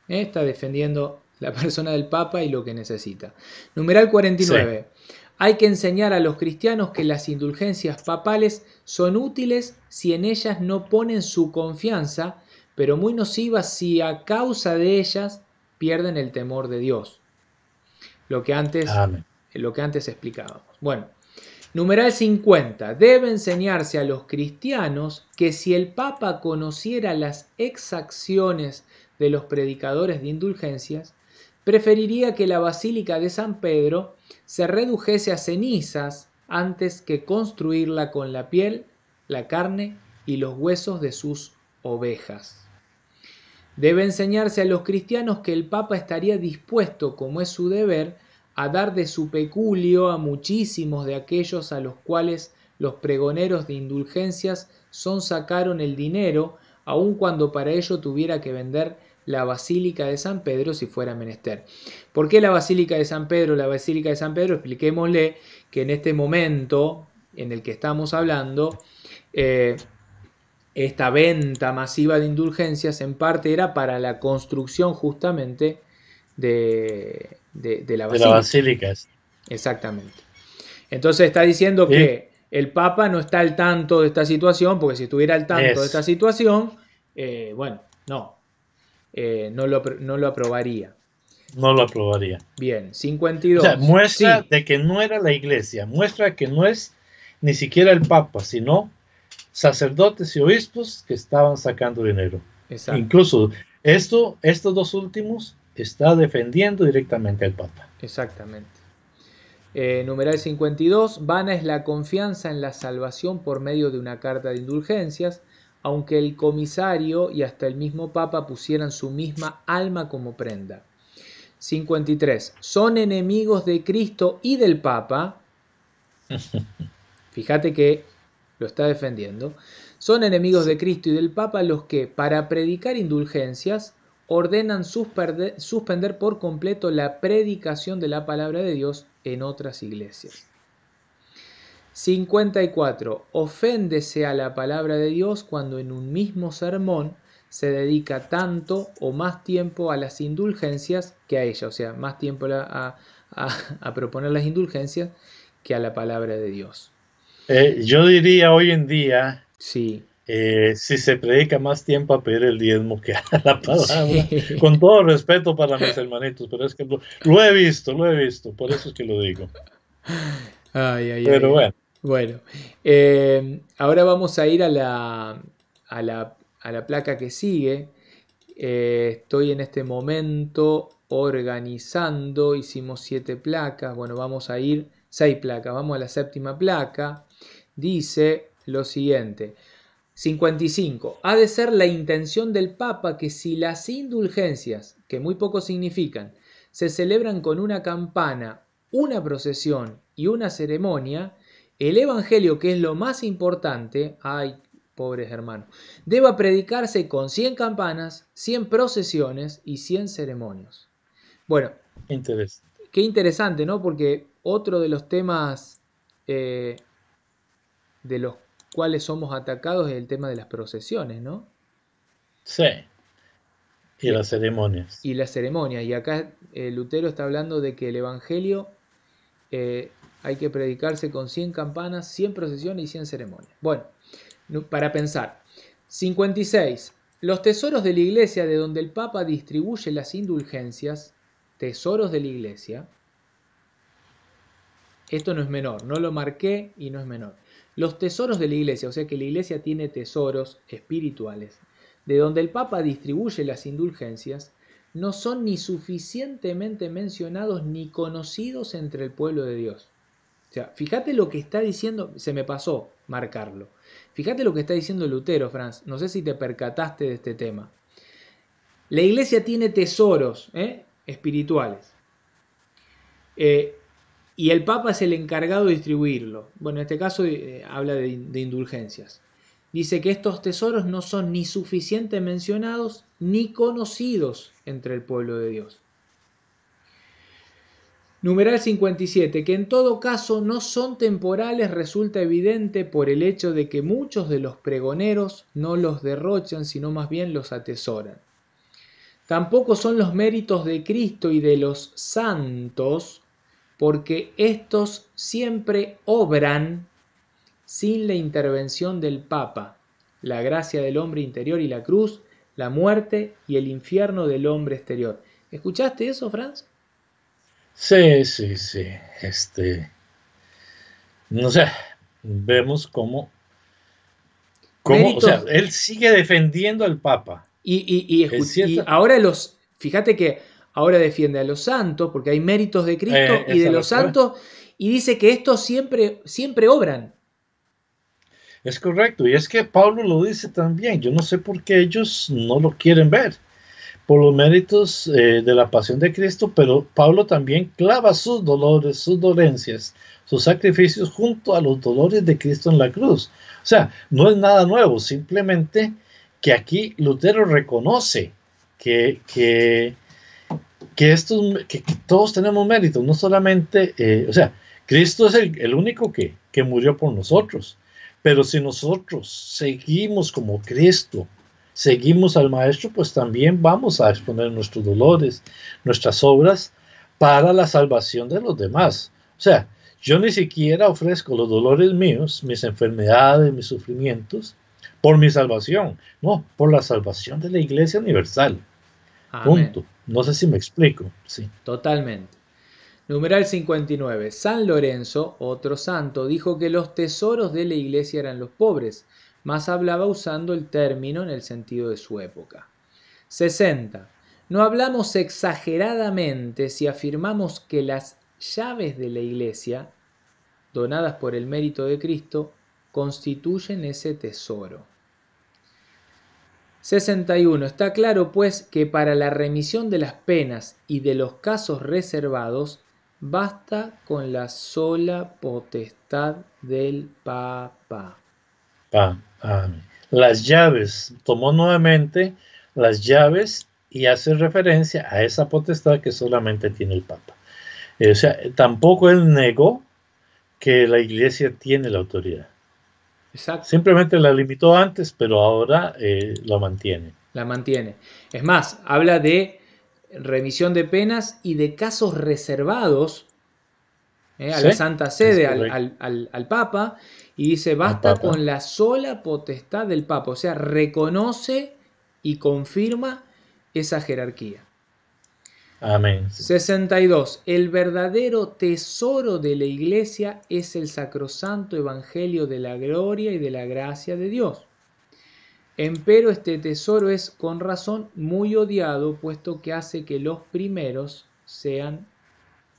Speaker 1: Está defendiendo la persona del Papa y lo que necesita. Numeral 49. Sí. Hay que enseñar a los cristianos que las indulgencias papales son útiles si en ellas no ponen su confianza, pero muy nocivas si a causa de ellas pierden el temor de Dios. Lo que antes explicábamos. Bueno, numeral 50. Debe enseñarse a los cristianos que si el Papa conociera las exacciones de los predicadores de indulgencias, preferiría que la Basílica de San Pedro se redujese a cenizas antes que construirla con la piel, la carne y los huesos de sus ovejas. Debe enseñarse a los cristianos que el Papa estaría dispuesto, como es su deber, a dar de su peculio a muchísimos de aquellos a los cuales los pregoneros de indulgencias sacaron el dinero, aun cuando para ello tuviera que vender la Basílica de San Pedro si fuera menester. ¿Por qué la Basílica de San Pedro? La Basílica de San Pedro, expliquémosle que en este momento en el que estamos hablando, esta venta masiva de indulgencias en parte era para la construcción justamente de la basílica.
Speaker 2: De la basílica.
Speaker 1: Exactamente. Entonces está diciendo
Speaker 2: Sí,
Speaker 1: que el Papa no está al tanto de esta situación, porque si estuviera al tanto de esta
Speaker 2: es,
Speaker 1: situación, bueno, no, no lo aprobaría.
Speaker 2: no lo aprobaría.
Speaker 1: Bien,
Speaker 2: O sea,
Speaker 1: 52.
Speaker 2: muestra
Speaker 1: Sí,
Speaker 2: de que no era la iglesia, muestra que no es ni siquiera el Papa, sino sacerdotes y obispos que estaban sacando dinero.
Speaker 1: exacto,
Speaker 2: Incluso estos dos últimos está defendiendo directamente al Papa.
Speaker 1: exactamente. Numeral 52. Vana es la confianza en la salvación por medio de una carta de indulgencias, aunque el comisario y hasta el mismo Papa pusieran su misma alma como prenda. 53. Son enemigos de Cristo y del Papa. Fíjate que lo está defendiendo. Son enemigos de
Speaker 2: Sí,
Speaker 1: Cristo y del Papa los que, para predicar indulgencias, ordenan suspender por completo la predicación de la palabra de Dios en otras iglesias. 54. Oféndese a la palabra de Dios cuando en un mismo sermón se dedica tanto o más tiempo a las indulgencias que a ella, o sea, más tiempo a proponer las indulgencias que a la palabra de Dios.
Speaker 2: Yo diría hoy en día,
Speaker 1: Sí,
Speaker 2: si se predica más tiempo a pedir el diezmo que a la palabra,
Speaker 1: sí.
Speaker 2: con todo respeto para mis hermanitos, pero es que lo he visto, por eso es que lo digo.
Speaker 1: Ay, ay, ay,
Speaker 2: Pero
Speaker 1: ay.
Speaker 2: bueno,
Speaker 1: Bueno, ahora vamos a ir a la placa que sigue. Estoy en este momento organizando, hicimos 7 placas, bueno, vamos a ir 6 placas, vamos a la séptima placa. Dice lo siguiente: 55. Ha de ser la intención del Papa que si las indulgencias, que muy poco significan, se celebran con una campana, una procesión y una ceremonia, el Evangelio, que es lo más importante, ay, pobres hermanos, deba predicarse con 100 campanas, 100 procesiones y 100 ceremonias. Bueno,
Speaker 2: interesante.
Speaker 1: qué interesante, ¿no? Porque otro de los temas eh, de los cuales somos atacados es el tema de las procesiones, ¿no?
Speaker 2: Sí, y
Speaker 1: Y,
Speaker 2: las ceremonias.
Speaker 1: y las ceremonias. Y acá Lutero está hablando de que el Evangelio hay que predicarse con 100 campanas, 100 procesiones y 100 ceremonias. Bueno, para pensar. 56. Los tesoros de la iglesia de donde el Papa distribuye las indulgencias, tesoros de la iglesia, esto no es menor, no lo marqué y no es menor. Los tesoros de la iglesia, o sea que la iglesia tiene tesoros espirituales, de donde el Papa distribuye las indulgencias, no son ni suficientemente mencionados ni conocidos entre el pueblo de Dios. O sea, fíjate lo que está diciendo, se me pasó marcarlo. Fíjate lo que está diciendo Lutero, Franz. No sé si te percataste de este tema. La iglesia tiene tesoros espirituales. Eh, y el Papa es el encargado de distribuirlo. Bueno, en este caso habla de indulgencias. Dice que estos tesoros no son ni suficientemente mencionados ni conocidos entre el pueblo de Dios. Numeral 57, que en todo caso no son temporales, resulta evidente por el hecho de que muchos de los pregoneros no los derrochan, sino más bien los atesoran. Tampoco son los méritos de Cristo y de los santos, porque estos siempre obran sin la intervención del Papa, la gracia del hombre interior y la cruz, la muerte y el infierno del hombre exterior. ¿Escuchaste eso, Franz?
Speaker 2: Sí, sí, sí. No sé, vemos o sea,
Speaker 1: Méritos.
Speaker 2: él sigue defendiendo al Papa. Es
Speaker 1: Y
Speaker 2: cierto,
Speaker 1: ahora fíjate que ahora defiende a los santos, porque hay méritos de Cristo y
Speaker 2: es
Speaker 1: de
Speaker 2: a
Speaker 1: los
Speaker 2: lo que va.
Speaker 1: santos, y dice que estos siempre, siempre obran.
Speaker 2: Es correcto, y es que Pablo lo dice también. Yo no sé por qué ellos no lo quieren ver, por los méritos de la pasión de Cristo, pero Pablo también clava sus dolores, sus dolencias, sus sacrificios junto a los dolores de Cristo en la cruz. O sea, no es nada nuevo, simplemente que aquí Lutero reconoce que, que, que todos tenemos méritos, no solamente, o sea, Cristo es el único que murió por nosotros, pero si nosotros seguimos como Cristo, seguimos al Maestro, pues también vamos a exponer nuestros dolores, nuestras obras para la salvación de los demás. O sea, Yo ni siquiera ofrezco los dolores míos, mis enfermedades, mis sufrimientos, por mi salvación. No, por la salvación de la Iglesia Universal.
Speaker 1: Amén.
Speaker 2: Punto. No sé si me explico. Sí.
Speaker 1: Totalmente. Numeral 59. San Lorenzo, otro santo, dijo que los tesoros de la iglesia eran los pobres, mas hablaba usando el término en el sentido de su época. 60. No hablamos exageradamente si afirmamos que las llaves de la iglesia, donadas por el mérito de Cristo, constituyen ese tesoro. 61. Está claro, pues, que para la remisión de las penas y de los casos reservados, basta con la sola potestad del Papa.
Speaker 2: Las llaves, tomó nuevamente las llaves y hace referencia a esa potestad que solamente tiene el Papa. O sea, tampoco él negó que la Iglesia tiene la autoridad.
Speaker 1: Exacto.
Speaker 2: Simplemente la limitó antes, pero ahora la mantiene.
Speaker 1: La mantiene. Es más, habla de remisión de penas y de casos reservados a
Speaker 2: Sí,
Speaker 1: la Santa
Speaker 2: es
Speaker 1: Sede,
Speaker 2: correcto.
Speaker 1: al Papa, y dice, basta con la sola potestad del Papa. O sea, reconoce y confirma esa jerarquía.
Speaker 2: Amén.
Speaker 1: 62. El verdadero tesoro de la Iglesia es el sacrosanto evangelio de la gloria y de la gracia de Dios. Empero este tesoro es con razón muy odiado, puesto que hace que los primeros sean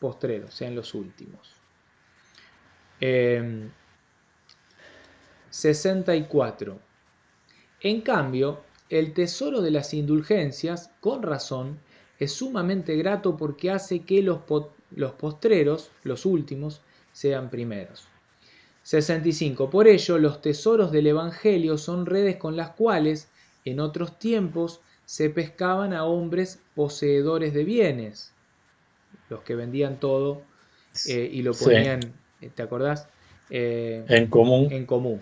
Speaker 1: postreros, sean los últimos. 64. En cambio, el tesoro de las indulgencias, con razón, es sumamente grato porque hace que los postreros, los últimos, sean primeros. 65. Por ello, los tesoros del Evangelio son redes con las cuales, en otros tiempos, se pescaban a hombres poseedores de bienes, los que vendían todo y lo ponían, sí. ¿Te acordás?
Speaker 2: En común.
Speaker 1: En común.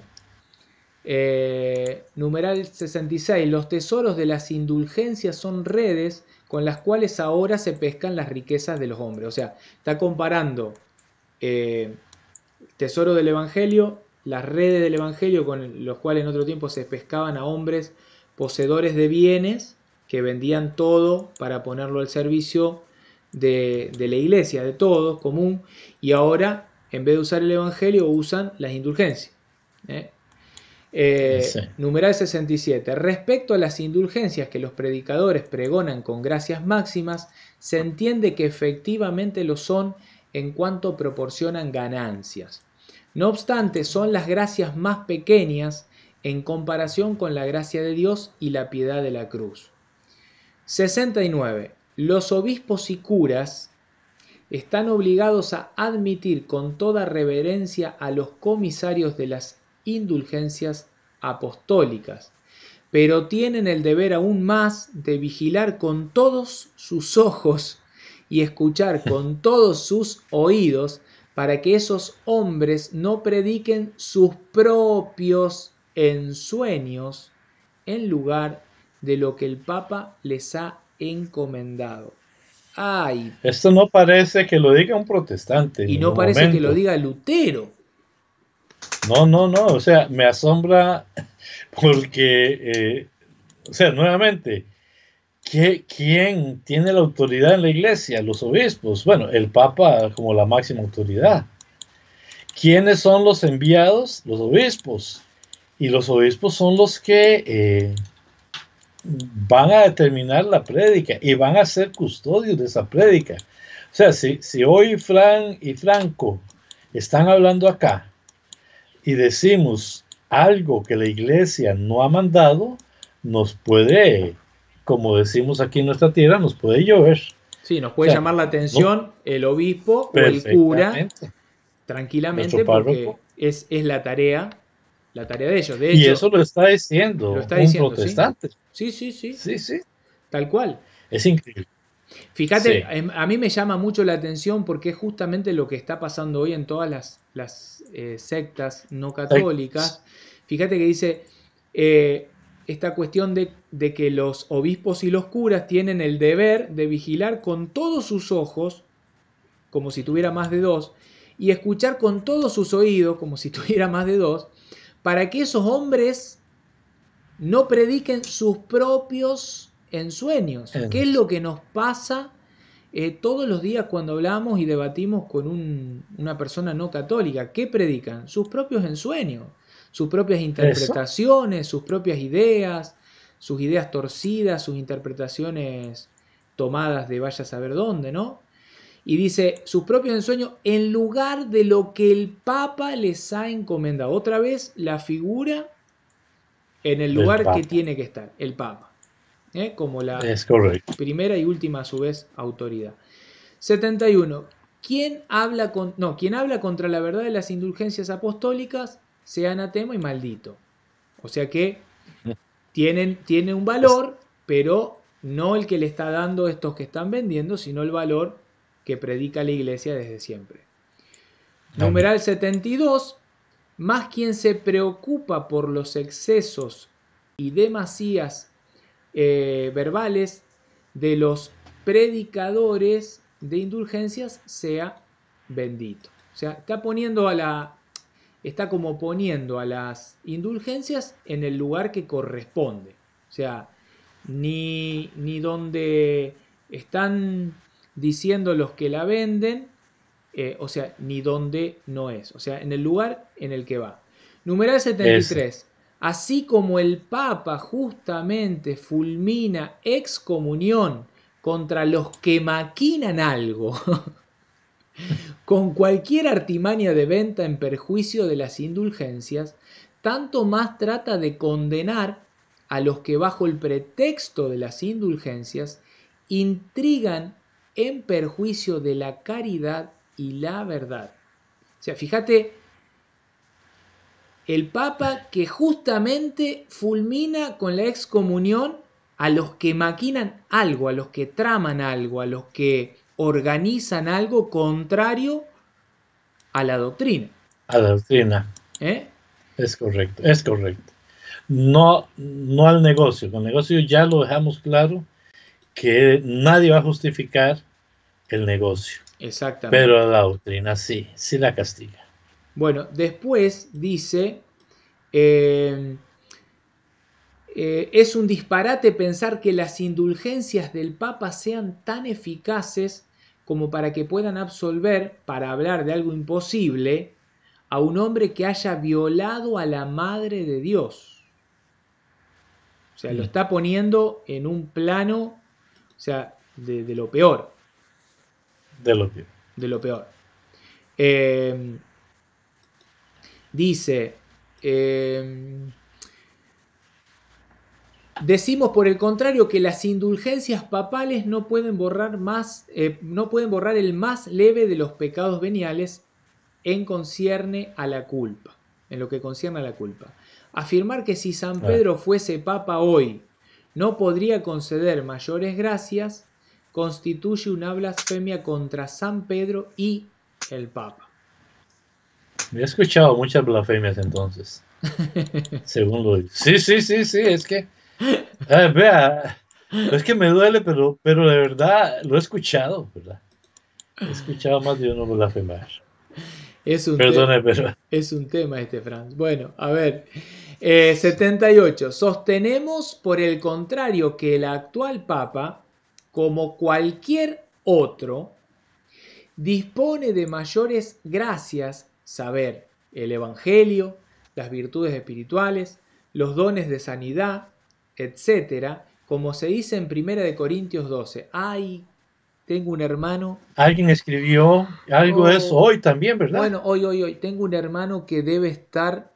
Speaker 1: Numeral 66. Los tesoros de las indulgencias son redes con las cuales ahora se pescan las riquezas de los hombres. O sea, está comparando tesoro del Evangelio, las redes del Evangelio con los cuales en otro tiempo se pescaban a hombres poseedores de bienes que vendían todo para ponerlo al servicio de la iglesia, de todos, común, y ahora en vez de usar el Evangelio usan las indulgencias. Sí. Numeral 67. Respecto a las indulgencias que los predicadores pregonan con gracias máximas, se entiende que efectivamente lo son en cuanto proporcionan ganancias. No obstante, son las gracias más pequeñas en comparación con la gracia de Dios y la piedad de la cruz. 69. Los obispos y curas están obligados a admitir con toda reverencia a los comisarios de las indulgencias apostólicas, pero tienen el deber aún más de vigilar con todos sus ojos y escuchar con todos sus oídos para que esos hombres no prediquen sus propios ensueños en lugar de lo que el Papa les ha encomendado. Ay,
Speaker 2: esto no parece que lo diga un protestante.
Speaker 1: Y no parece momento que lo diga Lutero.
Speaker 2: No, o sea, me asombra porque, o sea, nuevamente, ¿quién tiene la autoridad en la iglesia? Los obispos. Bueno, el Papa como la máxima autoridad. ¿Quiénes son los enviados? Los obispos. Y los obispos son los que van a determinar la prédica y van a ser custodios de esa prédica. O sea, si hoy Fran y Franco están hablando acá y decimos algo que la iglesia no ha mandado, nos puede, como decimos aquí en nuestra tierra, nos puede llover.
Speaker 1: Sí, nos puede llamar la atención el obispo o el cura tranquilamente porque es la tarea de ellos. De hecho,
Speaker 2: y eso lo está diciendo un protestante.
Speaker 1: Sí. Sí. Tal cual.
Speaker 2: Es increíble.
Speaker 1: Fíjate, sí. A mí me llama mucho la atención porque es justamente lo que está pasando hoy en todas las sectas no católicas. Fíjate que dice esta cuestión de que los obispos y los curas tienen el deber de vigilar con todos sus ojos, como si tuviera más de dos, y escuchar con todos sus oídos, como si tuviera más de dos, para que esos hombres no prediquen sus propios ensueños. ¿Qué es lo que nos pasa todos los días cuando hablamos y debatimos con una persona no católica? ¿Qué predican? Sus propios ensueños, sus propias interpretaciones, sus propias ideas, sus ideas torcidas, sus interpretaciones tomadas de vaya a saber dónde, ¿no? Y dice, sus propios ensueños en lugar de lo que el Papa les ha encomendado. Otra vez la figura en el lugar que tiene que estar, el Papa, como la primera y última a su vez autoridad. 71. Quien habla contra la verdad de las indulgencias apostólicas sea anatema y maldito. O sea que tiene un valor, pero no el que le está dando estos que están vendiendo, sino el valor que predica la Iglesia desde siempre. Numeral 72. Más quien se preocupa por los excesos y demasías verbales de los predicadores de indulgencias sea bendito. O sea, está como poniendo a las indulgencias en el lugar que corresponde. O sea, ni donde están diciendo los que la venden, o sea, ni donde no es. O sea, en el lugar en el que va. Numeral 73. Así como el Papa justamente fulmina excomunión contra los que maquinan algo con cualquier artimaña de venta en perjuicio de las indulgencias, tanto más trata de condenar a los que bajo el pretexto de las indulgencias intrigan en perjuicio de la caridad y la verdad. O sea, fíjate, el Papa que justamente fulmina con la excomunión a los que maquinan algo, a los que traman algo, a los que organizan algo contrario a la doctrina.
Speaker 2: A la doctrina. Es correcto, es correcto. No al negocio. Con el negocio ya lo dejamos claro que nadie va a justificar el negocio.
Speaker 1: Exactamente.
Speaker 2: Pero a la doctrina sí la castiga.
Speaker 1: Bueno, después dice, es un disparate pensar que las indulgencias del Papa sean tan eficaces como para que puedan absolver, para hablar de algo imposible, a un hombre que haya violado a la Madre de Dios. O sea, lo está poniendo en un plano, o sea, de lo peor.
Speaker 2: De lo peor.
Speaker 1: De lo peor. Dice, decimos por el contrario que las indulgencias papales no pueden borrar el más leve de los pecados veniales en lo que concierne a la culpa. Afirmar que si San Pedro fuese papa hoy no podría conceder mayores gracias constituye una blasfemia contra San Pedro y el Papa.
Speaker 2: Me he escuchado muchas blasfemias entonces. Según lo dice. Sí, es que vea, es que me duele, pero de verdad lo he escuchado, ¿verdad? He escuchado más de uno blasfemar.
Speaker 1: Es un tema Franz. Bueno, a ver. 78. Sostenemos, por el contrario, que el actual Papa, como cualquier otro, dispone de mayores gracias, saber el Evangelio, las virtudes espirituales, los dones de sanidad, etc., como se dice en 1 Corintios 12. ¡Ay! Tengo un hermano.
Speaker 2: Alguien escribió algo de eso hoy también, ¿verdad?
Speaker 1: Bueno, hoy. Tengo un hermano que debe estar.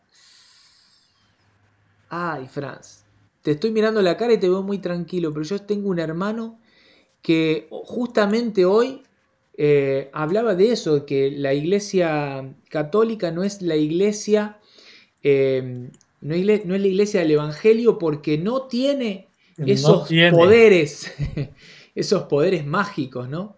Speaker 1: Ay, Franz. Te estoy mirando la cara y te veo muy tranquilo, pero yo tengo un hermano que justamente hoy hablaba de eso, que la Iglesia Católica no es la Iglesia, no es la Iglesia del Evangelio porque no tiene esos poderes. Esos poderes mágicos, ¿no?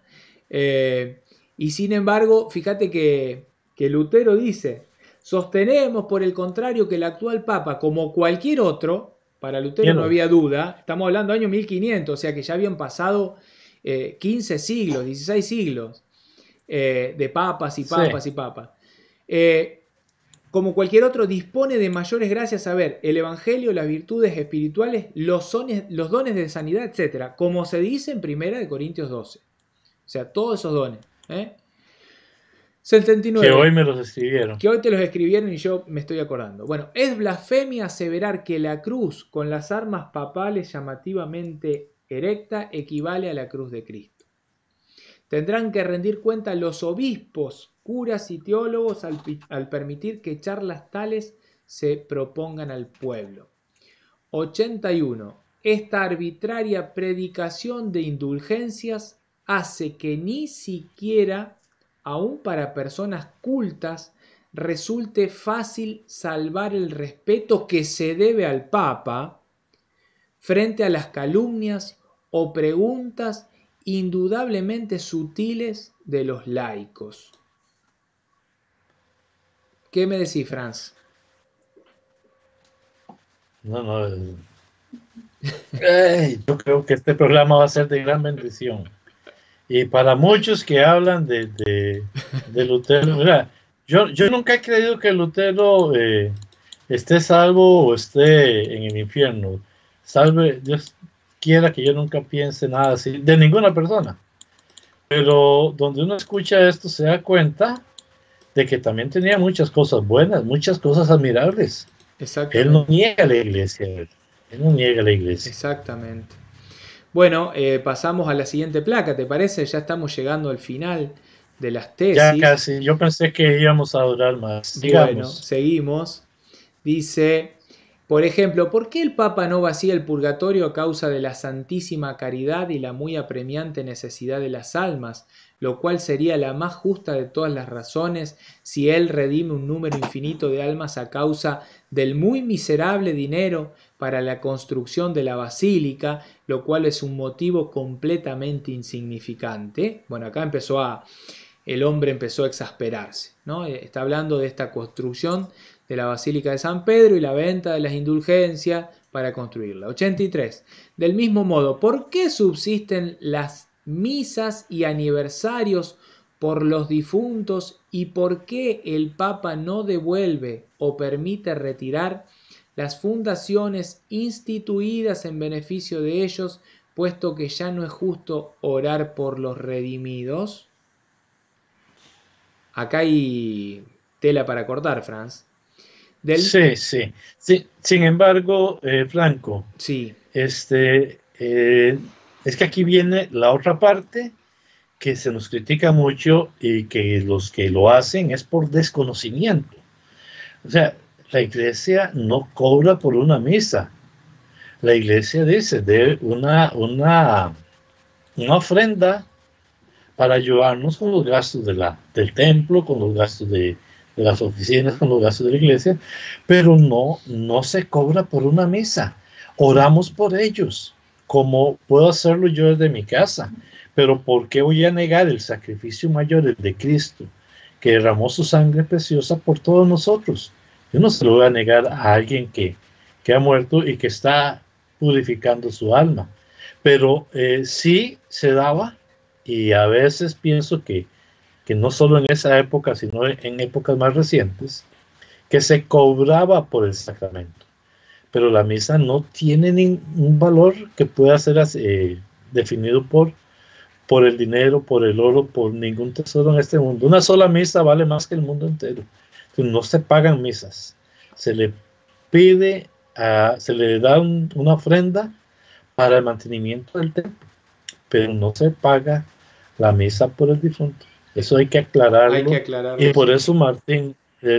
Speaker 1: Y sin embargo, fíjate que Lutero dice, sostenemos por el contrario que el actual Papa, como cualquier otro, para Lutero no había duda, estamos hablando del año 1500, o sea que ya habían pasado 15 siglos, 16 siglos, de papas y
Speaker 2: Sí,
Speaker 1: papas y papas. Como cualquier otro, dispone de mayores gracias a ver el Evangelio, las virtudes espirituales, los dones de sanidad, etc. Como se dice en 1 Corintios 12. O sea, todos esos dones. ¿eh?
Speaker 2: que
Speaker 1: 79.
Speaker 2: hoy me los escribieron.
Speaker 1: Que hoy te los escribieron y yo me estoy acordando. Bueno, es blasfemia aseverar que la cruz con las armas papales llamativamente erecta equivale a la cruz de Cristo. Tendrán que rendir cuenta los obispos, curas y teólogos al permitir que charlas tales se propongan al pueblo. 81. Esta arbitraria predicación de indulgencias hace que ni siquiera, aun para personas cultas, resulte fácil salvar el respeto que se debe al Papa frente a las calumnias o preguntas indudablemente sutiles de los laicos. ¿Qué me decís, Franz?
Speaker 2: No, no. Yo creo que este programa va a ser de gran bendición. Y para muchos que hablan de Lutero, mira, yo nunca he creído que Lutero esté salvo o esté en el infierno. Salve, Dios quiera que yo nunca piense nada así de ninguna persona. Pero donde uno escucha esto se da cuenta de que también tenía muchas cosas buenas, muchas cosas admirables. Él no
Speaker 1: Exactamente.
Speaker 2: niega la iglesia, él no niega la iglesia.
Speaker 1: Exactamente. Bueno, pasamos a la siguiente placa, ¿te parece? Ya estamos llegando al final de las
Speaker 2: Ya
Speaker 1: tesis.
Speaker 2: casi, yo pensé que íbamos a durar más.
Speaker 1: Bueno,
Speaker 2: Sigamos.
Speaker 1: seguimos. Dice, por ejemplo, ¿por qué el Papa no vacía el purgatorio a causa de la santísima caridad y la muy apremiante necesidad de las almas, lo cual sería la más justa de todas las razones si él redime un número infinito de almas a causa del muy miserable dinero para la construcción de la basílica, lo cual es un motivo completamente insignificante? Bueno, acá el hombre empezó a exasperarse, ¿no? Está hablando de esta construcción de la Basílica de San Pedro y la venta de las indulgencias para construirla. 83. Del mismo modo, ¿por qué subsisten las misas y aniversarios por los difuntos y por qué el Papa no devuelve o permite retirar las fundaciones instituidas en beneficio de ellos, puesto que ya no es justo orar por los redimidos? Acá hay tela para cortar, Franz.
Speaker 2: Sí, sí. Sí, sin embargo, Franco,
Speaker 1: Sí,
Speaker 2: este, es que aquí viene la otra parte que se nos critica mucho y que los que lo hacen es por desconocimiento. O sea, la iglesia no cobra por una misa. La iglesia dice de una ofrenda para ayudarnos con los gastos del templo, con los gastos de las oficinas, con los gastos de la iglesia, pero no se cobra por una misa. Oramos por ellos, como puedo hacerlo yo desde mi casa, pero ¿por qué voy a negar el sacrificio mayor de Cristo, que derramó su sangre preciosa por todos nosotros? Yo no se lo voy a negar a alguien que ha muerto y que está purificando su alma, pero sí se daba, y a veces pienso que no solo en esa época, sino en épocas más recientes, que se cobraba por el sacramento. Pero la misa no tiene ningún valor que pueda ser definido por el dinero, por el oro, por ningún tesoro en este mundo. Una sola misa vale más que el mundo entero. Entonces, no se pagan misas. Se le pide, se le da una ofrenda para el mantenimiento del templo, pero no se paga la misa por el difunto. Eso hay que
Speaker 1: hay que
Speaker 2: aclararlo. Y
Speaker 1: aclararlo,
Speaker 2: por
Speaker 1: sí.
Speaker 2: eso Martín,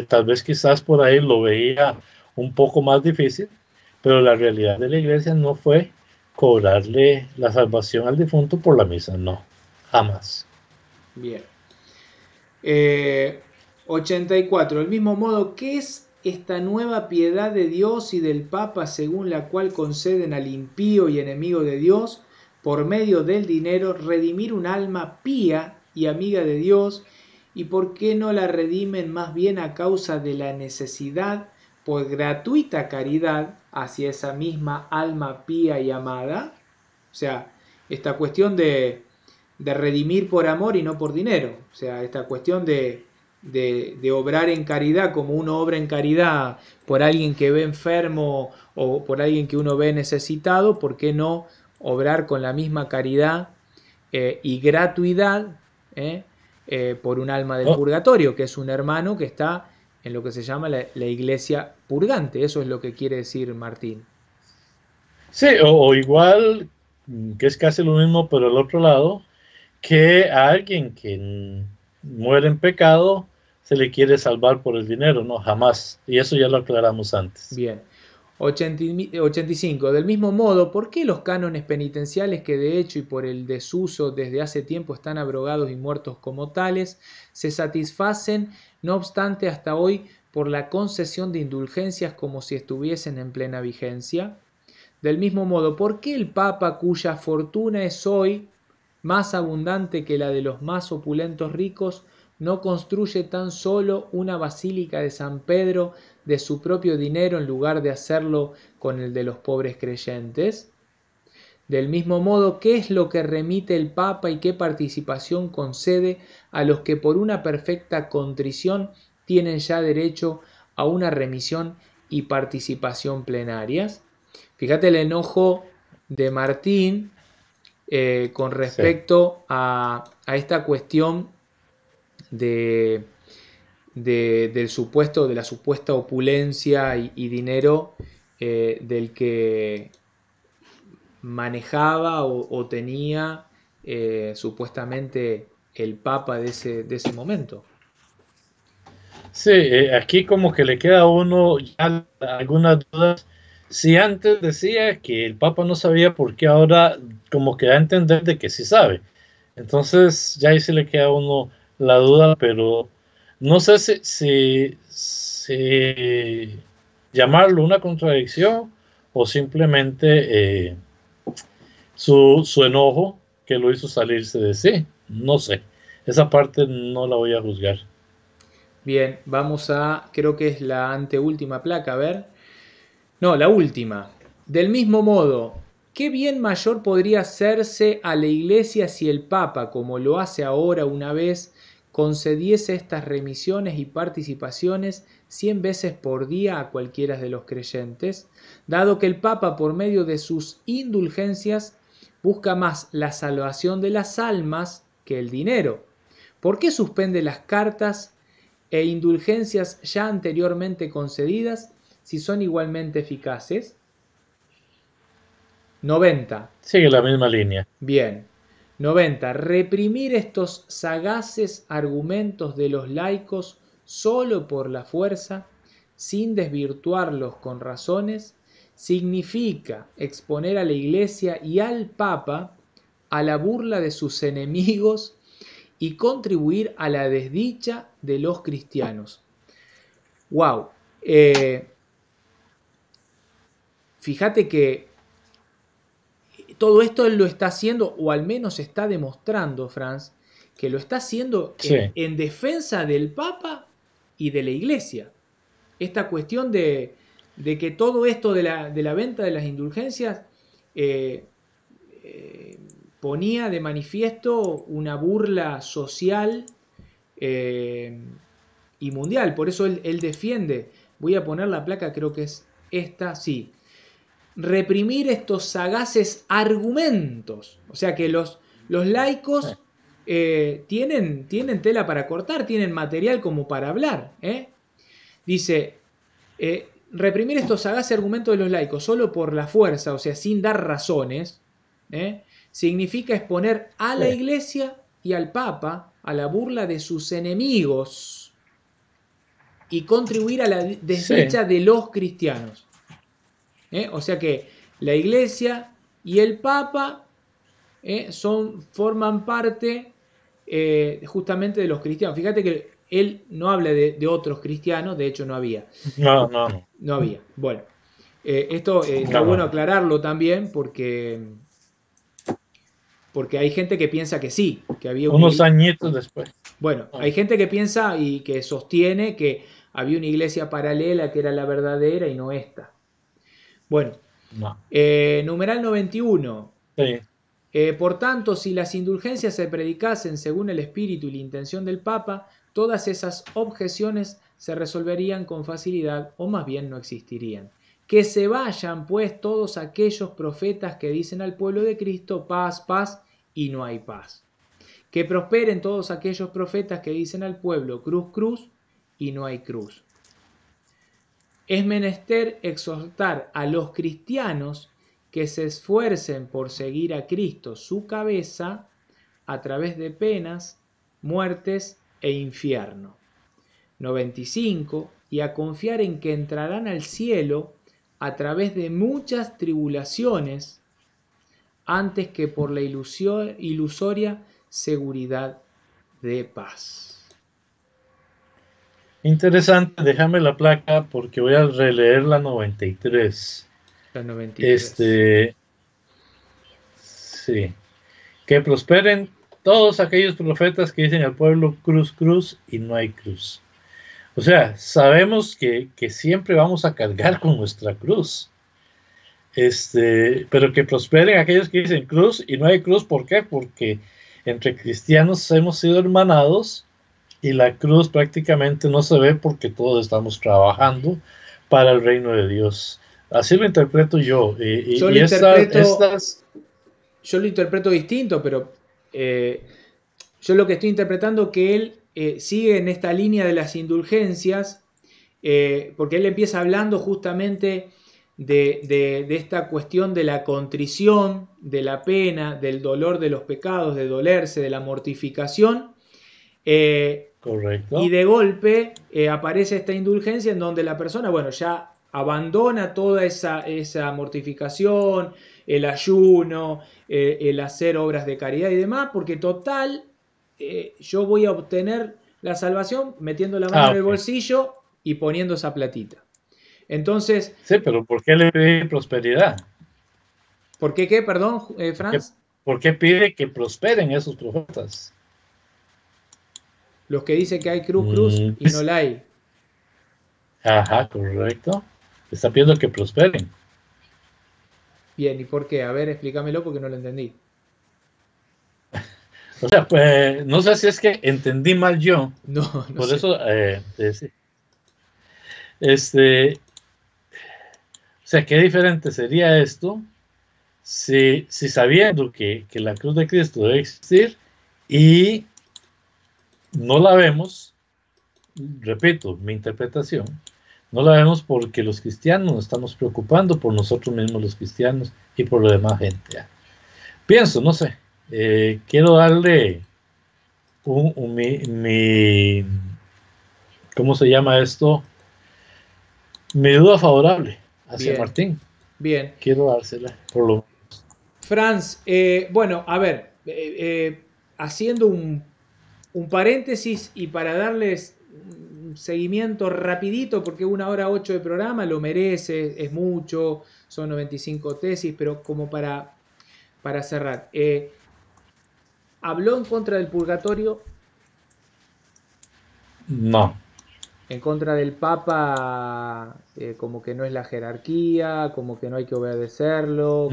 Speaker 2: tal vez quizás por ahí lo veía un poco más difícil, pero la realidad de la iglesia no fue cobrarle la salvación al difunto por la misa, no, jamás.
Speaker 1: Bien. Eh, 84. Del mismo modo, ¿qué es esta nueva piedad de Dios y del Papa según la cual conceden al impío y enemigo de Dios, por medio del dinero, redimir un alma pía y amiga de Dios? ¿Y por qué no la redimen más bien a causa de la necesidad por gratuita caridad hacia esa misma alma pía y amada? O sea, esta cuestión de redimir por amor y no por dinero. O sea, esta cuestión de obrar en caridad, como uno obra en caridad por alguien que ve enfermo o por alguien que uno ve necesitado, ¿por qué no obrar con la misma caridad y gratuidad por un alma del
Speaker 2: No,
Speaker 1: purgatorio, que es un hermano que está en lo que se llama la iglesia purgante? Eso es lo que quiere decir Martín.
Speaker 2: sí, o igual, que es casi lo mismo, pero el otro lado, que a alguien que muere en pecado se le quiere salvar por el dinero, no, jamás. Y eso ya lo aclaramos antes.
Speaker 1: Bien. 85. Del mismo modo, ¿por qué los cánones penitenciales que de hecho y por el desuso desde hace tiempo están abrogados y muertos como tales, se satisfacen, no obstante, hasta hoy por la concesión de indulgencias como si estuviesen en plena vigencia? Del mismo modo, ¿por qué el Papa, cuya fortuna es hoy más abundante que la de los más opulentos ricos, no construye tan solo una basílica de San Pedro de su propio dinero en lugar de hacerlo con el de los pobres creyentes? Del mismo modo, ¿qué es lo que remite el Papa y qué participación concede a los que por una perfecta contrición tienen ya derecho a una remisión y participación plenarias? Fíjate el enojo de Martín con
Speaker 2: Sí,
Speaker 1: respecto a esta cuestión de, del supuesto, de la supuesta opulencia y dinero del que manejaba o tenía supuestamente el Papa de ese momento.
Speaker 2: sí, aquí como que le queda a uno ya algunas dudas. Si antes decía que el Papa no sabía, por qué ahora como que da a entender de que sí sabe. Entonces ya ahí sí le queda a uno la duda, pero no sé si llamarlo una contradicción o simplemente su enojo que lo hizo salirse de sí. No sé. Esa parte no la voy a juzgar.
Speaker 1: Bien, vamos a, creo que es la anteúltima placa, a ver. No, la última. Del mismo modo, ¿qué bien mayor podría hacerse a la Iglesia si el Papa, como lo hace ahora una vez, concediese estas remisiones y participaciones 100 veces por día a cualquiera de los creyentes, dado que el Papa, por medio de sus indulgencias, busca más la salvación de las almas que el dinero? ¿Por qué suspende las cartas e indulgencias ya anteriormente concedidas si son igualmente eficaces? 90.
Speaker 2: Sigue la misma línea.
Speaker 1: Bien. 90. Reprimir estos sagaces argumentos de los laicos solo por la fuerza, sin desvirtuarlos con razones, significa exponer a la Iglesia y al Papa a la burla de sus enemigos y contribuir a la desdicha de los cristianos. ¡Wow! Fíjate que todo esto él lo está haciendo, o al menos está demostrando, Franz, que lo está haciendo
Speaker 2: Sí,
Speaker 1: en defensa del Papa y de la Iglesia. Esta cuestión de que todo esto de la venta de las indulgencias eh, eh, ponía de manifiesto una burla social eh, y mundial. Por eso él defiende, voy a poner la placa, creo que es esta, sí, reprimir estos sagaces argumentos. O sea que los laicos tienen tela para cortar, tienen material como para hablar. Dice, reprimir estos sagaces argumentos de los laicos solo por la fuerza, o sea, sin dar razones, significa exponer a la
Speaker 2: sí,
Speaker 1: Iglesia y al Papa a la burla de sus enemigos y contribuir a la
Speaker 2: sí,
Speaker 1: desdicha de los cristianos. O sea que la Iglesia y el Papa forman parte justamente de los cristianos. Fíjate que él no habla de otros cristianos, de hecho no había.
Speaker 2: no, no, no,
Speaker 1: No había. Bueno, esto está
Speaker 2: no,
Speaker 1: bueno
Speaker 2: no.
Speaker 1: aclararlo también porque hay gente que piensa que sí, que había una
Speaker 2: Unos
Speaker 1: iglesia.
Speaker 2: añitos después.
Speaker 1: Bueno,
Speaker 2: No,
Speaker 1: hay gente que piensa y que sostiene que había una iglesia paralela que era la verdadera y no esta. Bueno,
Speaker 2: no.
Speaker 1: numeral 91.
Speaker 2: Sí,
Speaker 1: Por tanto, si las indulgencias se predicasen según el espíritu y la intención del Papa, todas esas objeciones se resolverían con facilidad o más bien no existirían. Que se vayan pues todos aquellos profetas que dicen al pueblo de Cristo paz, paz, y no hay paz. Que prosperen todos aquellos profetas que dicen al pueblo cruz, cruz, y no hay cruz. Es menester exhortar a los cristianos que se esfuercen por seguir a Cristo, su cabeza, a través de penas, muertes e infierno. 95. Y a confiar en que entrarán al cielo a través de muchas tribulaciones antes que por la ilusoria seguridad de paz.
Speaker 2: Interesante, déjame la placa porque voy a releer la 93.
Speaker 1: La 93.
Speaker 2: Sí. Que prosperen todos aquellos profetas que dicen al pueblo cruz, cruz, y no hay cruz. O sea, sabemos que siempre vamos a cargar con nuestra cruz. Pero que prosperen aquellos que dicen cruz y no hay cruz. ¿Por qué? Porque entre cristianos hemos sido hermanados y la cruz prácticamente no se ve porque todos estamos trabajando para el reino de Dios. Así lo interpreto yo.
Speaker 1: Yo lo interpreto distinto, pero yo lo que estoy interpretando que él sigue en esta línea de las indulgencias, porque él empieza hablando justamente de esta cuestión de la contrición, de la pena, del dolor de los pecados, de dolerse, de la mortificación.
Speaker 2: Correcto.
Speaker 1: Y de golpe aparece esta indulgencia en donde la persona, bueno, ya abandona toda esa mortificación, el ayuno, el hacer obras de caridad y demás, porque total, yo voy a obtener la salvación metiendo la mano en el bolsillo y poniendo esa platita. Entonces...
Speaker 2: Sí, pero ¿por qué le pide prosperidad?
Speaker 1: ¿Por qué qué? Perdón, Franz.
Speaker 2: ¿Por qué pide que prosperen esos profetas?
Speaker 1: Los que dicen que hay cruz, cruz y no la hay.
Speaker 2: Ajá, correcto. Está pidiendo que prosperen.
Speaker 1: Bien, ¿y por qué? A ver, explícamelo porque no lo entendí.
Speaker 2: O sea, pues, no sé si es que entendí mal yo.
Speaker 1: No
Speaker 2: por
Speaker 1: sé.
Speaker 2: Eso, o sea, qué diferente sería esto si sabiendo que la cruz de Cristo debe existir y no la vemos, repito, mi interpretación, no la vemos porque los cristianos nos estamos preocupando por nosotros mismos los cristianos y por la demás gente. Pienso, no sé, quiero darle mi ¿cómo se llama esto? Mi duda favorable hacia Martín.
Speaker 1: Bien.
Speaker 2: Quiero dársela, por lo menos.
Speaker 1: Franz, bueno, a ver, haciendo un paréntesis y para darles seguimiento rapidito, porque 1h08 de programa lo merece, es mucho, son 95 tesis, pero como para cerrar. ¿Habló en contra del purgatorio?
Speaker 2: No.
Speaker 1: En contra del Papa, como que no es la jerarquía, como que no hay que obedecerlo.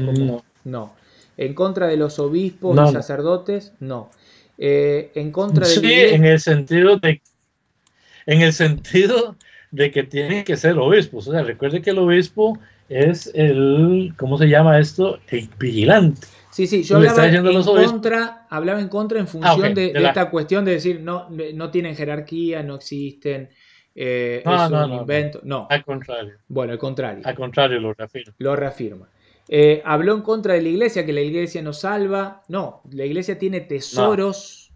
Speaker 1: No. En contra de los obispos y sacerdotes, no. En contra de la iglesia...
Speaker 2: en el sentido de que tienen que ser obispos. O sea, recuerde que el obispo es ¿cómo se llama esto? El vigilante.
Speaker 1: Sí, yo hablaba en contra en función de esta cuestión de decir no tienen jerarquía, no existen, es un invento. No.
Speaker 2: Al contrario.
Speaker 1: Bueno, al contrario.
Speaker 2: Al contrario, lo reafirma.
Speaker 1: Lo reafirma. Habló en contra de la iglesia, que la iglesia nos salva. No, la iglesia tiene tesoros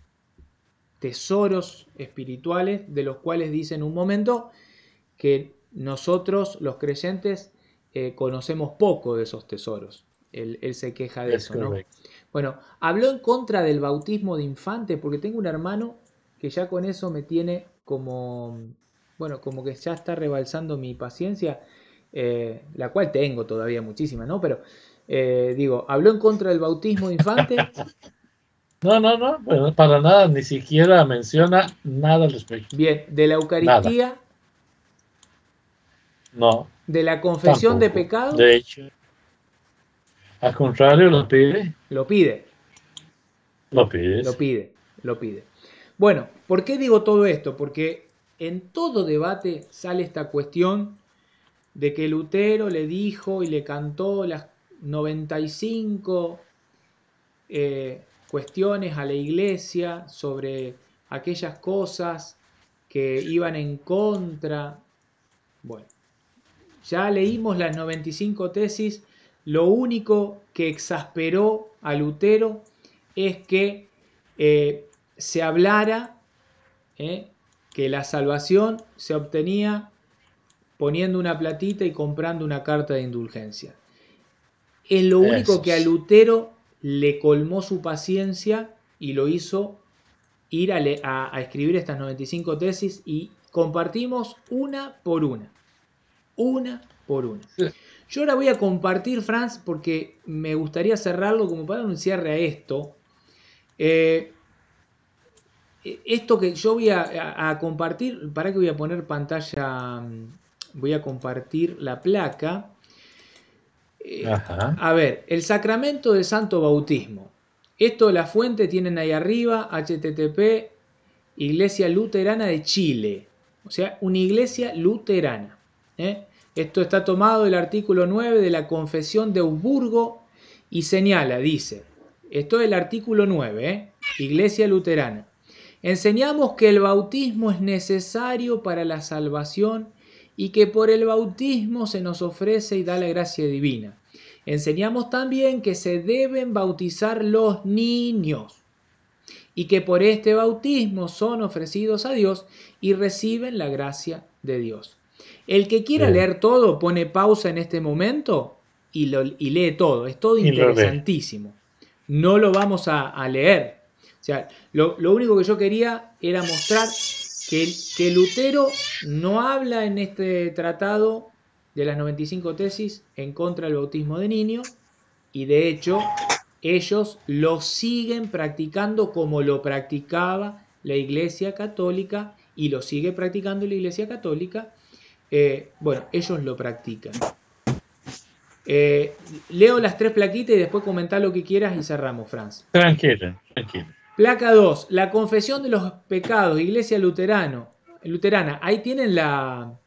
Speaker 1: espirituales, de los cuales dice en un momento que nosotros, los creyentes, conocemos poco de esos tesoros. Él se queja de eso, ¿no? Bueno, habló en contra del bautismo de infante, porque tengo un hermano que ya con eso me tiene como que ya está rebalsando mi paciencia, la cual tengo todavía muchísima, ¿no? Pero habló en contra del bautismo de infante.
Speaker 2: No, bueno, para nada, ni siquiera menciona nada al respecto.
Speaker 1: Bien, de la Eucaristía.
Speaker 2: Nada. No.
Speaker 1: De la confesión
Speaker 2: tampoco.
Speaker 1: de pecados.
Speaker 2: De hecho, al contrario, lo pide.
Speaker 1: Lo pide.
Speaker 2: Lo pides.
Speaker 1: Lo pide, lo pide. Bueno, ¿por qué digo todo esto? Porque en todo debate sale esta cuestión de que Lutero le dijo y le cantó las 95 cuestiones a la iglesia sobre aquellas cosas que iban en contra. Bueno, ya leímos las 95 tesis. Lo único que exasperó a Lutero es que se hablara que la salvación se obtenía poniendo una platita y comprando una carta de indulgencia. Es lo único que a Lutero le colmó su paciencia y lo hizo ir a escribir estas 95 tesis, y compartimos una por una. Una por una. Yo ahora voy a compartir, Franz, porque me gustaría cerrarlo como para dar un cierre a esto. Esto que yo voy a compartir, para que voy a poner pantalla, voy a compartir la placa. A ver, el sacramento del santo bautismo. Esto, la fuente tienen ahí arriba, http Iglesia Luterana de Chile. O sea, una iglesia luterana. Esto está tomado del artículo 9 de la Confesión de Augsburgo y señala, dice, esto es el artículo 9, Iglesia Luterana. Enseñamos que el bautismo es necesario para la salvación y que por el bautismo se nos ofrece y da la gracia divina. Enseñamos también que se deben bautizar los niños y que por este bautismo son ofrecidos a Dios y reciben la gracia de Dios. El que quiera leer todo, pone pausa en este momento y lee todo. Es todo interesantísimo. No lo vamos a leer. O sea, lo único que yo quería era mostrar que Lutero no habla en este tratado de las 95 tesis en contra del bautismo de niños, y de hecho ellos lo siguen practicando como lo practicaba la Iglesia Católica, y lo sigue practicando la Iglesia Católica. Bueno, ellos lo practican. Leo las 3 plaquitas y después comentá lo que quieras y cerramos, Franz.
Speaker 2: Tranquilo.
Speaker 1: Placa 2, la confesión de los pecados, Iglesia Luterana. Ahí tienen la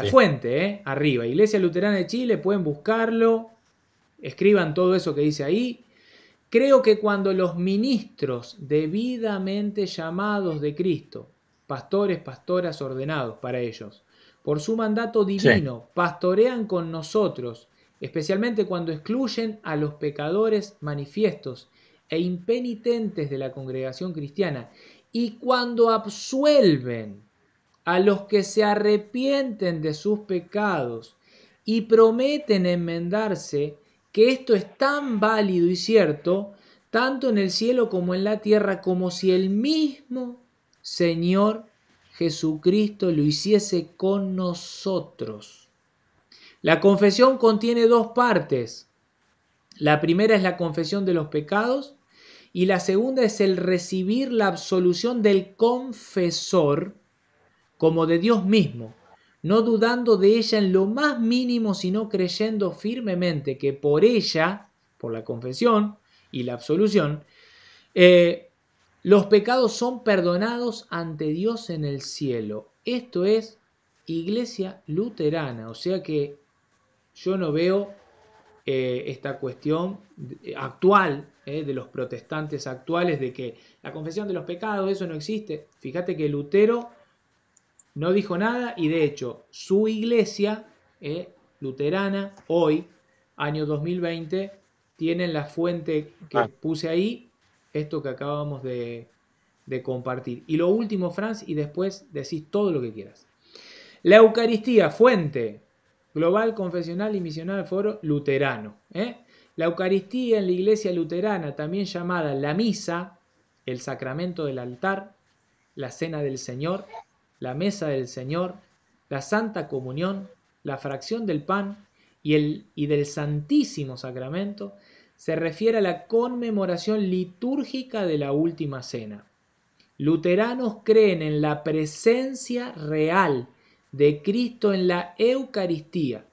Speaker 1: fuente, arriba. Iglesia Luterana de Chile, pueden buscarlo. Escriban todo eso que dice ahí. Creo que cuando los ministros debidamente llamados de Cristo, pastores, pastoras ordenados para ellos, por su mandato divino, pastorean con nosotros, especialmente cuando excluyen a los pecadores manifiestos e impenitentes de la congregación cristiana, y cuando absuelven a los que se arrepienten de sus pecados y prometen enmendarse, que esto es tan válido y cierto, tanto en el cielo como en la tierra, como si el mismo Señor Jesucristo lo hiciese con nosotros. La confesión contiene 2 partes. La primera es la confesión de los pecados y la segunda es el recibir la absolución del confesor como de Dios mismo, no dudando de ella en lo más mínimo, sino creyendo firmemente que por ella, por la confesión y la absolución, los pecados son perdonados ante Dios en el cielo. Esto es Iglesia Luterana, o sea que yo no veo esta cuestión actual de los protestantes actuales de que la confesión de los pecados, eso no existe. Fíjate que Lutero no dijo nada, y de hecho su iglesia luterana hoy, año 2020, tienen la fuente que puse ahí, esto que acabamos de compartir. Y lo último, Franz, y después decís todo lo que quieras. La Eucaristía, fuente Global Confesional y Misional Foro Luterano. La Eucaristía en la iglesia luterana, también llamada la misa, el sacramento del altar, la cena del Señor, la mesa del Señor, la Santa Comunión, la fracción del pan y del Santísimo Sacramento, se refiere a la conmemoración litúrgica de la Última Cena. Luteranos creen en la presencia real de Cristo en la Eucaristía,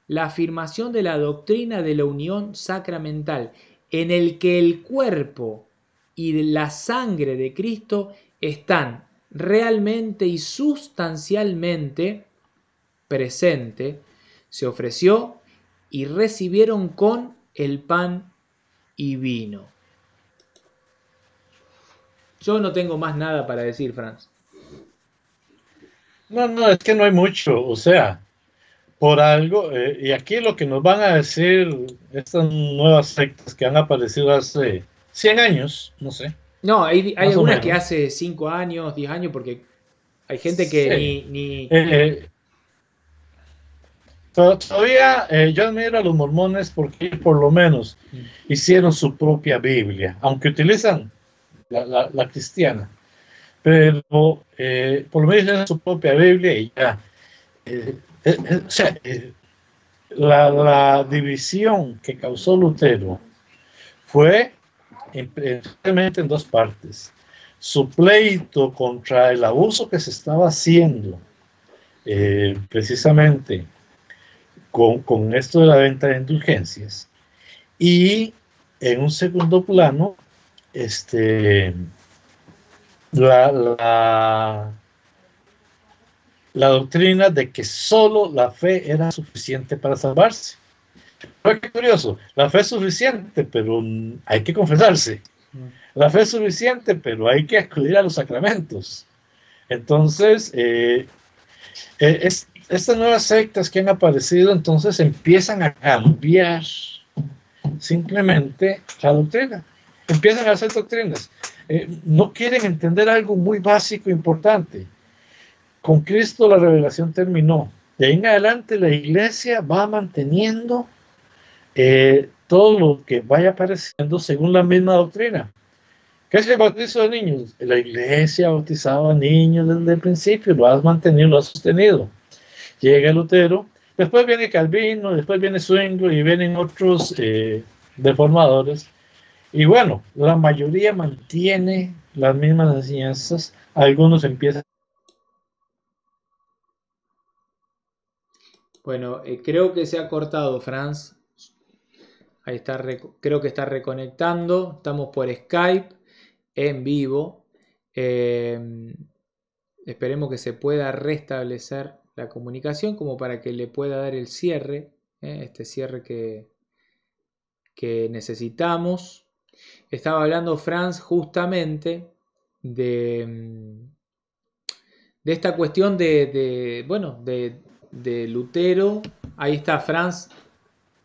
Speaker 1: la afirmación de la doctrina de la unión sacramental en el que el cuerpo y la sangre de Cristo están realmente y sustancialmente presentes, se ofreció y recibieron con el pan y vino. Yo no tengo más nada para decir, Franz.
Speaker 2: No, es que no hay mucho, o sea, por algo, y aquí lo que nos van a decir estas nuevas sectas que han aparecido hace 100 años, no sé,
Speaker 1: No, hay
Speaker 2: más o
Speaker 1: algunas que
Speaker 2: menos.
Speaker 1: hace 5 años, 10 años, porque hay gente que
Speaker 2: Sí.
Speaker 1: ni...
Speaker 2: Eh, Todavía yo admiro a los mormones porque por lo menos hicieron su propia Biblia, aunque utilizan la cristiana, pero por lo menos hicieron su propia Biblia y ya. O sea, la división que causó Lutero fue simplemente en dos partes. Su pleito contra el abuso que se estaba haciendo precisamente con esto de la venta de indulgencias, y en un segundo plano este, la, la, la doctrina de que solo la fe era suficiente para salvarse. Pero qué curioso, la fe es suficiente, pero hay que confesarse. La fe es suficiente, pero hay que acudir a los sacramentos. Entonces, estas nuevas sectas que han aparecido, entonces empiezan a cambiar simplemente la doctrina. Empiezan a hacer doctrinas. No quieren entender algo muy básico e importante. Con Cristo la revelación terminó. De ahí en adelante la iglesia va manteniendo todo lo que vaya apareciendo según la misma doctrina. ¿Qué es el bautizo de niños? La iglesia bautizaba a niños desde el principio, lo ha mantenido, lo ha sostenido. Llega Lutero, después viene Calvino, después viene Zwingli y vienen otros deformadores. Y bueno, la mayoría mantiene las mismas enseñanzas, algunos empiezan.
Speaker 1: Bueno, creo que se ha cortado, Franz. Ahí está, creo que está reconectando. Estamos por Skype en vivo. Esperemos que se pueda restablecer la comunicación como para que le pueda dar el cierre, este cierre que necesitamos. Estaba hablando Franz justamente de esta cuestión de Lutero. Ahí está Franz.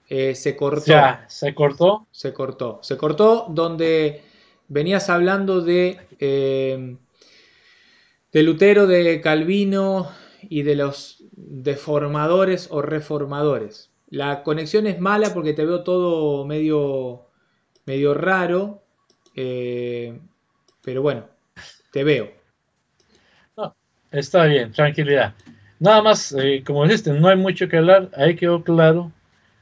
Speaker 1: Se cortó.
Speaker 2: Ya, se cortó.
Speaker 1: Se cortó. Se cortó donde venías hablando de Lutero, de Calvino y de los deformadores o reformadores. La conexión es mala porque te veo todo medio raro, pero bueno, te veo.
Speaker 2: No, está bien, tranquilidad. Nada más, como dijiste, no hay mucho que hablar. Ahí quedó claro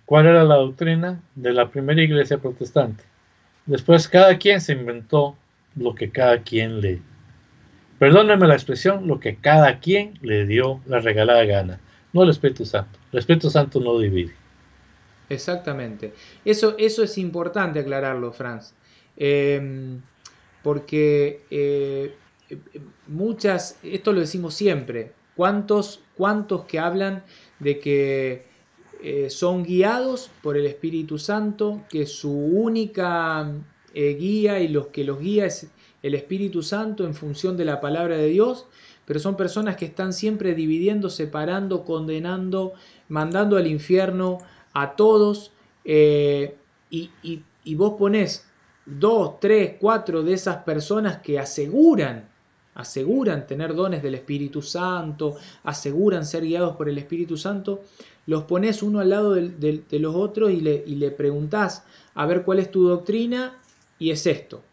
Speaker 2: cuál era la doctrina de la primera iglesia protestante. Después cada quien se inventó lo que cada quien le, perdónenme la expresión, lo que cada quien le dio la regalada gana. No el Espíritu Santo. El Espíritu Santo no divide.
Speaker 1: Exactamente. Eso es importante aclararlo, Franz. Porque esto lo decimos siempre, ¿cuántos que hablan de que son guiados por el Espíritu Santo, que su única guía y los que los guía es el Espíritu Santo en función de la palabra de Dios? Pero son personas que están siempre dividiendo, separando, condenando, mandando al infierno a todos, y vos ponés 2, 3, 4 de esas personas que aseguran tener dones del Espíritu Santo, aseguran ser guiados por el Espíritu Santo, los pones uno al lado de los otros y le preguntás a ver cuál es tu doctrina, y es esto.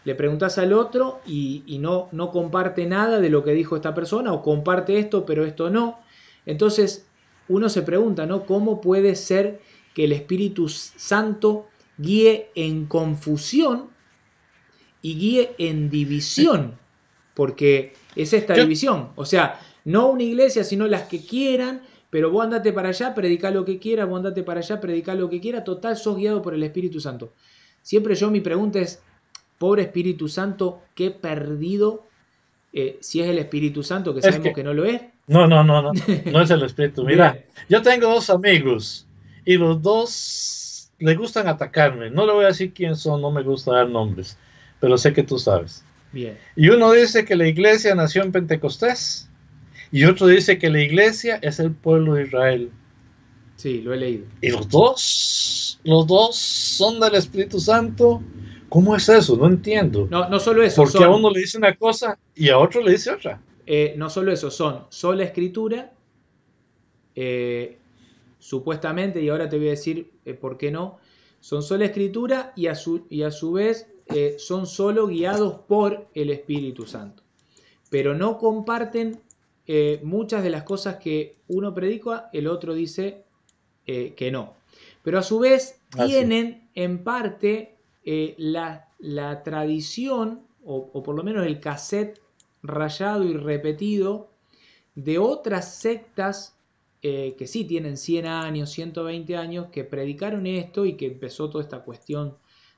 Speaker 1: Le preguntás al otro y no comparte nada de lo que dijo esta persona, o comparte esto pero esto no. Entonces uno se pregunta, ¿no? ¿Cómo puede ser que el Espíritu Santo guíe en confusión y guíe en división? Porque es esta
Speaker 2: Yo,
Speaker 1: división. O sea, no una iglesia, sino las que quieran, pero vos andate para allá, predicá lo que quieras, vos andate para allá, predicá lo que quieras, total, sos guiado por el Espíritu Santo. siempre mi pregunta es, pobre Espíritu Santo, qué perdido, si es el Espíritu Santo, que
Speaker 2: Es
Speaker 1: sabemos
Speaker 2: que,
Speaker 1: que no lo es.
Speaker 2: no es el espíritu. Mira,
Speaker 1: Bien,
Speaker 2: yo tengo dos amigos y los dos le gustan atacarme. No le voy a decir quién son, no me gusta dar nombres, pero sé que tú sabes.
Speaker 1: bien,
Speaker 2: Y uno dice que la iglesia nació en Pentecostés y otro dice que la iglesia es el pueblo de Israel.
Speaker 1: sí, lo he leído.
Speaker 2: Y los dos son del Espíritu Santo. ¿Cómo es eso? No entiendo.
Speaker 1: No, no solo eso,
Speaker 2: Porque a
Speaker 1: son,
Speaker 2: uno le dice una cosa y a otro le dice otra.
Speaker 1: no solo eso, son sola escritura, eh, supuestamente, y ahora te voy a decir por qué no, son sola escritura y a su vez son solo guiados por el Espíritu Santo. Pero no comparten muchas de las cosas que uno predica, el otro dice que no. Pero a su vez
Speaker 2: Así.
Speaker 1: tienen en parte la tradición, o por lo menos el cassette rayado y repetido de otras sectas que sí tienen 100 años, 120 años, que predicaron esto y que empezó toda esta cuestión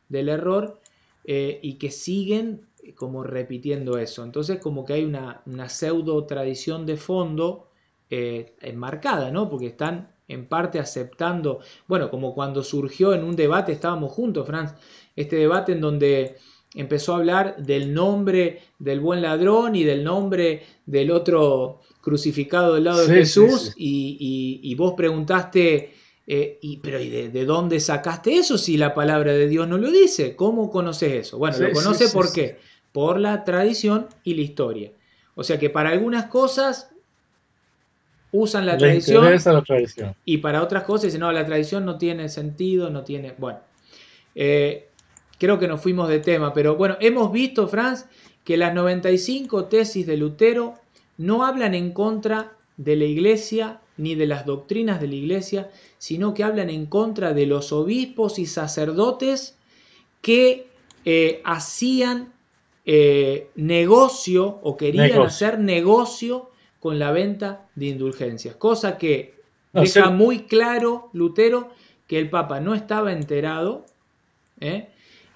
Speaker 1: del error y que siguen como repitiendo eso. Entonces como que hay una pseudo tradición de fondo enmarcada, ¿no? Porque están en parte aceptando, bueno, como cuando surgió en un debate, estábamos juntos, Franz, este debate en donde empezó a hablar del nombre del buen ladrón y del nombre del otro crucificado del lado de
Speaker 2: Sí, sí, sí.
Speaker 1: Jesús y vos preguntaste, pero ¿y de dónde sacaste eso si la palabra de Dios no lo dice? ¿Cómo conoces eso? Bueno, lo
Speaker 2: Sí, sí,
Speaker 1: conoce
Speaker 2: sí,
Speaker 1: ¿por
Speaker 2: sí.
Speaker 1: qué? Por la tradición y la historia. O sea que para algunas cosas usan la
Speaker 2: Le
Speaker 1: tradición
Speaker 2: interesa la tradición.
Speaker 1: y para otras cosas dicen, no, la tradición no tiene sentido, no tiene... Bueno, eh, creo que nos fuimos de tema, pero bueno, hemos visto, Franz, que las 95 tesis de Lutero no hablan en contra de la iglesia ni de las doctrinas de la iglesia, sino que hablan en contra de los obispos y sacerdotes que hacían negocio o querían
Speaker 2: Negocio.
Speaker 1: hacer negocio con la venta de indulgencias, cosa que
Speaker 2: No,
Speaker 1: deja
Speaker 2: sí,
Speaker 1: muy claro Lutero que el Papa no estaba enterado, ¿eh?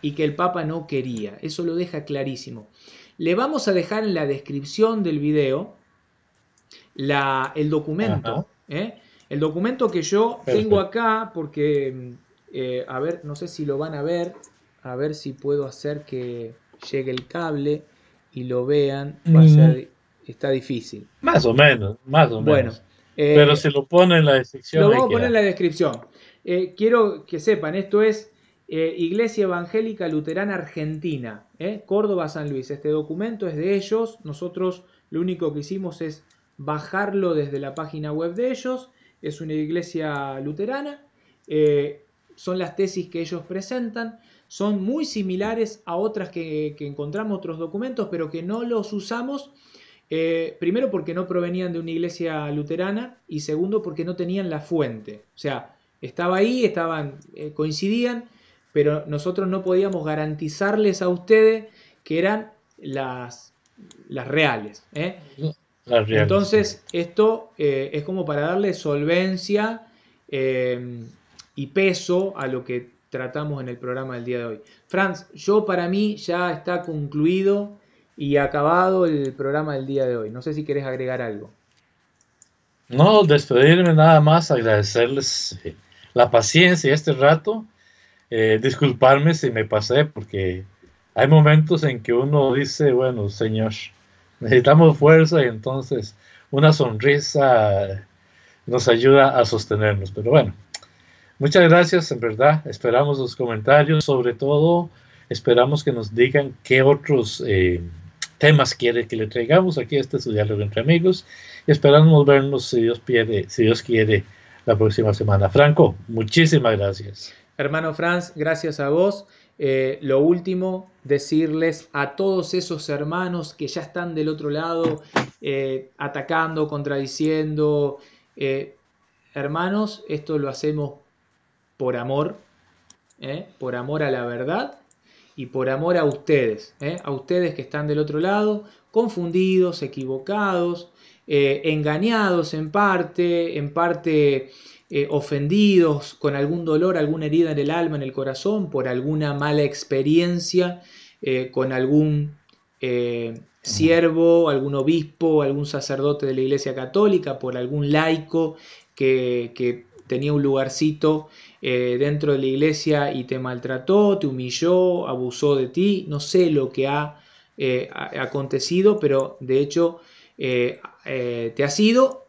Speaker 1: Y que el Papa no quería. Eso lo deja clarísimo. Le vamos a dejar en la descripción del video el
Speaker 2: ajá,
Speaker 1: documento. El documento que yo tengo
Speaker 2: perfecto.
Speaker 1: acá, porque, a ver, no sé si lo van a ver si puedo hacer que llegue el cable y lo vean. Va a
Speaker 2: Mm,
Speaker 1: ser, está difícil.
Speaker 2: más o menos, más o
Speaker 1: Bueno,
Speaker 2: menos. Pero
Speaker 1: eh,
Speaker 2: si lo pone en la descripción,
Speaker 1: lo
Speaker 2: ahí
Speaker 1: vamos a poner en
Speaker 2: queda.
Speaker 1: la descripción. Quiero que sepan, esto es Iglesia Evangélica Luterana Argentina, Córdoba, San Luis. Este documento es de ellos. Nosotros lo único que hicimos es bajarlo desde la página web de ellos. Es una iglesia luterana. Son las tesis que ellos presentan. Son muy similares a otras que encontramos, otros documentos, pero que no los usamos. Primero porque no provenían de una iglesia luterana y segundo porque no tenían la fuente. O sea, estaba ahí, coincidían, pero nosotros no podíamos garantizarles a ustedes que eran las reales.
Speaker 2: Las reales, sí.
Speaker 1: Entonces, esto es como para darle solvencia y peso a lo que tratamos en el programa del día de hoy. Franz, yo para mí ya está concluido y acabado el programa del día de hoy. No sé si querés agregar algo.
Speaker 2: No, despedirme nada más, agradecerles la paciencia este rato, disculparme si me pasé, porque hay momentos en que uno dice, bueno, señor, necesitamos fuerza y entonces una sonrisa nos ayuda a sostenernos. Pero bueno, muchas gracias, en verdad. Esperamos los comentarios, sobre todo esperamos que nos digan qué otros temas quiere que le traigamos aquí a este su diálogo entre amigos y esperamos vernos si Dios quiere la próxima semana. Franco, muchísimas gracias.
Speaker 1: Hermano Franz, gracias a vos. Lo último, decirles a todos esos hermanos que ya están del otro lado, atacando, contradiciendo, hermanos, esto lo hacemos por amor a la verdad y por amor a ustedes que están del otro lado, confundidos, equivocados, engañados en parte ofendidos, con algún dolor, alguna herida en el alma, en el corazón, por alguna mala experiencia con algún siervo, algún obispo, algún sacerdote de la Iglesia Católica, por algún laico que tenía un lugarcito dentro de la iglesia y te maltrató, te humilló, abusó de ti. No sé lo que ha acontecido, pero de hecho te ha sido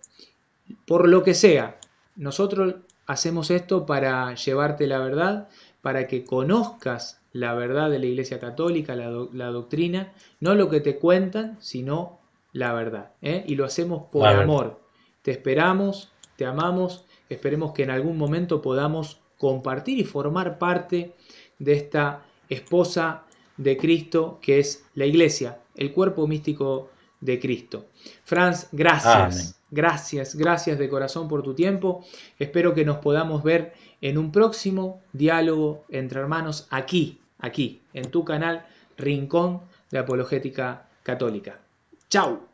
Speaker 1: por lo que sea. Nosotros hacemos esto para llevarte la verdad, para que conozcas la verdad de la Iglesia Católica, la doctrina, no lo que te cuentan, sino la verdad. Y lo hacemos por
Speaker 2: La verdad.
Speaker 1: amor. Te esperamos, te amamos, esperemos que en algún momento podamos compartir y formar parte de esta esposa de Cristo que es la Iglesia, el cuerpo místico de Cristo. Franz,
Speaker 2: Amén.
Speaker 1: gracias de corazón por tu tiempo. Espero que nos podamos ver en un próximo diálogo entre hermanos aquí, en tu canal Rincón de Apologética Católica. ¡Chao!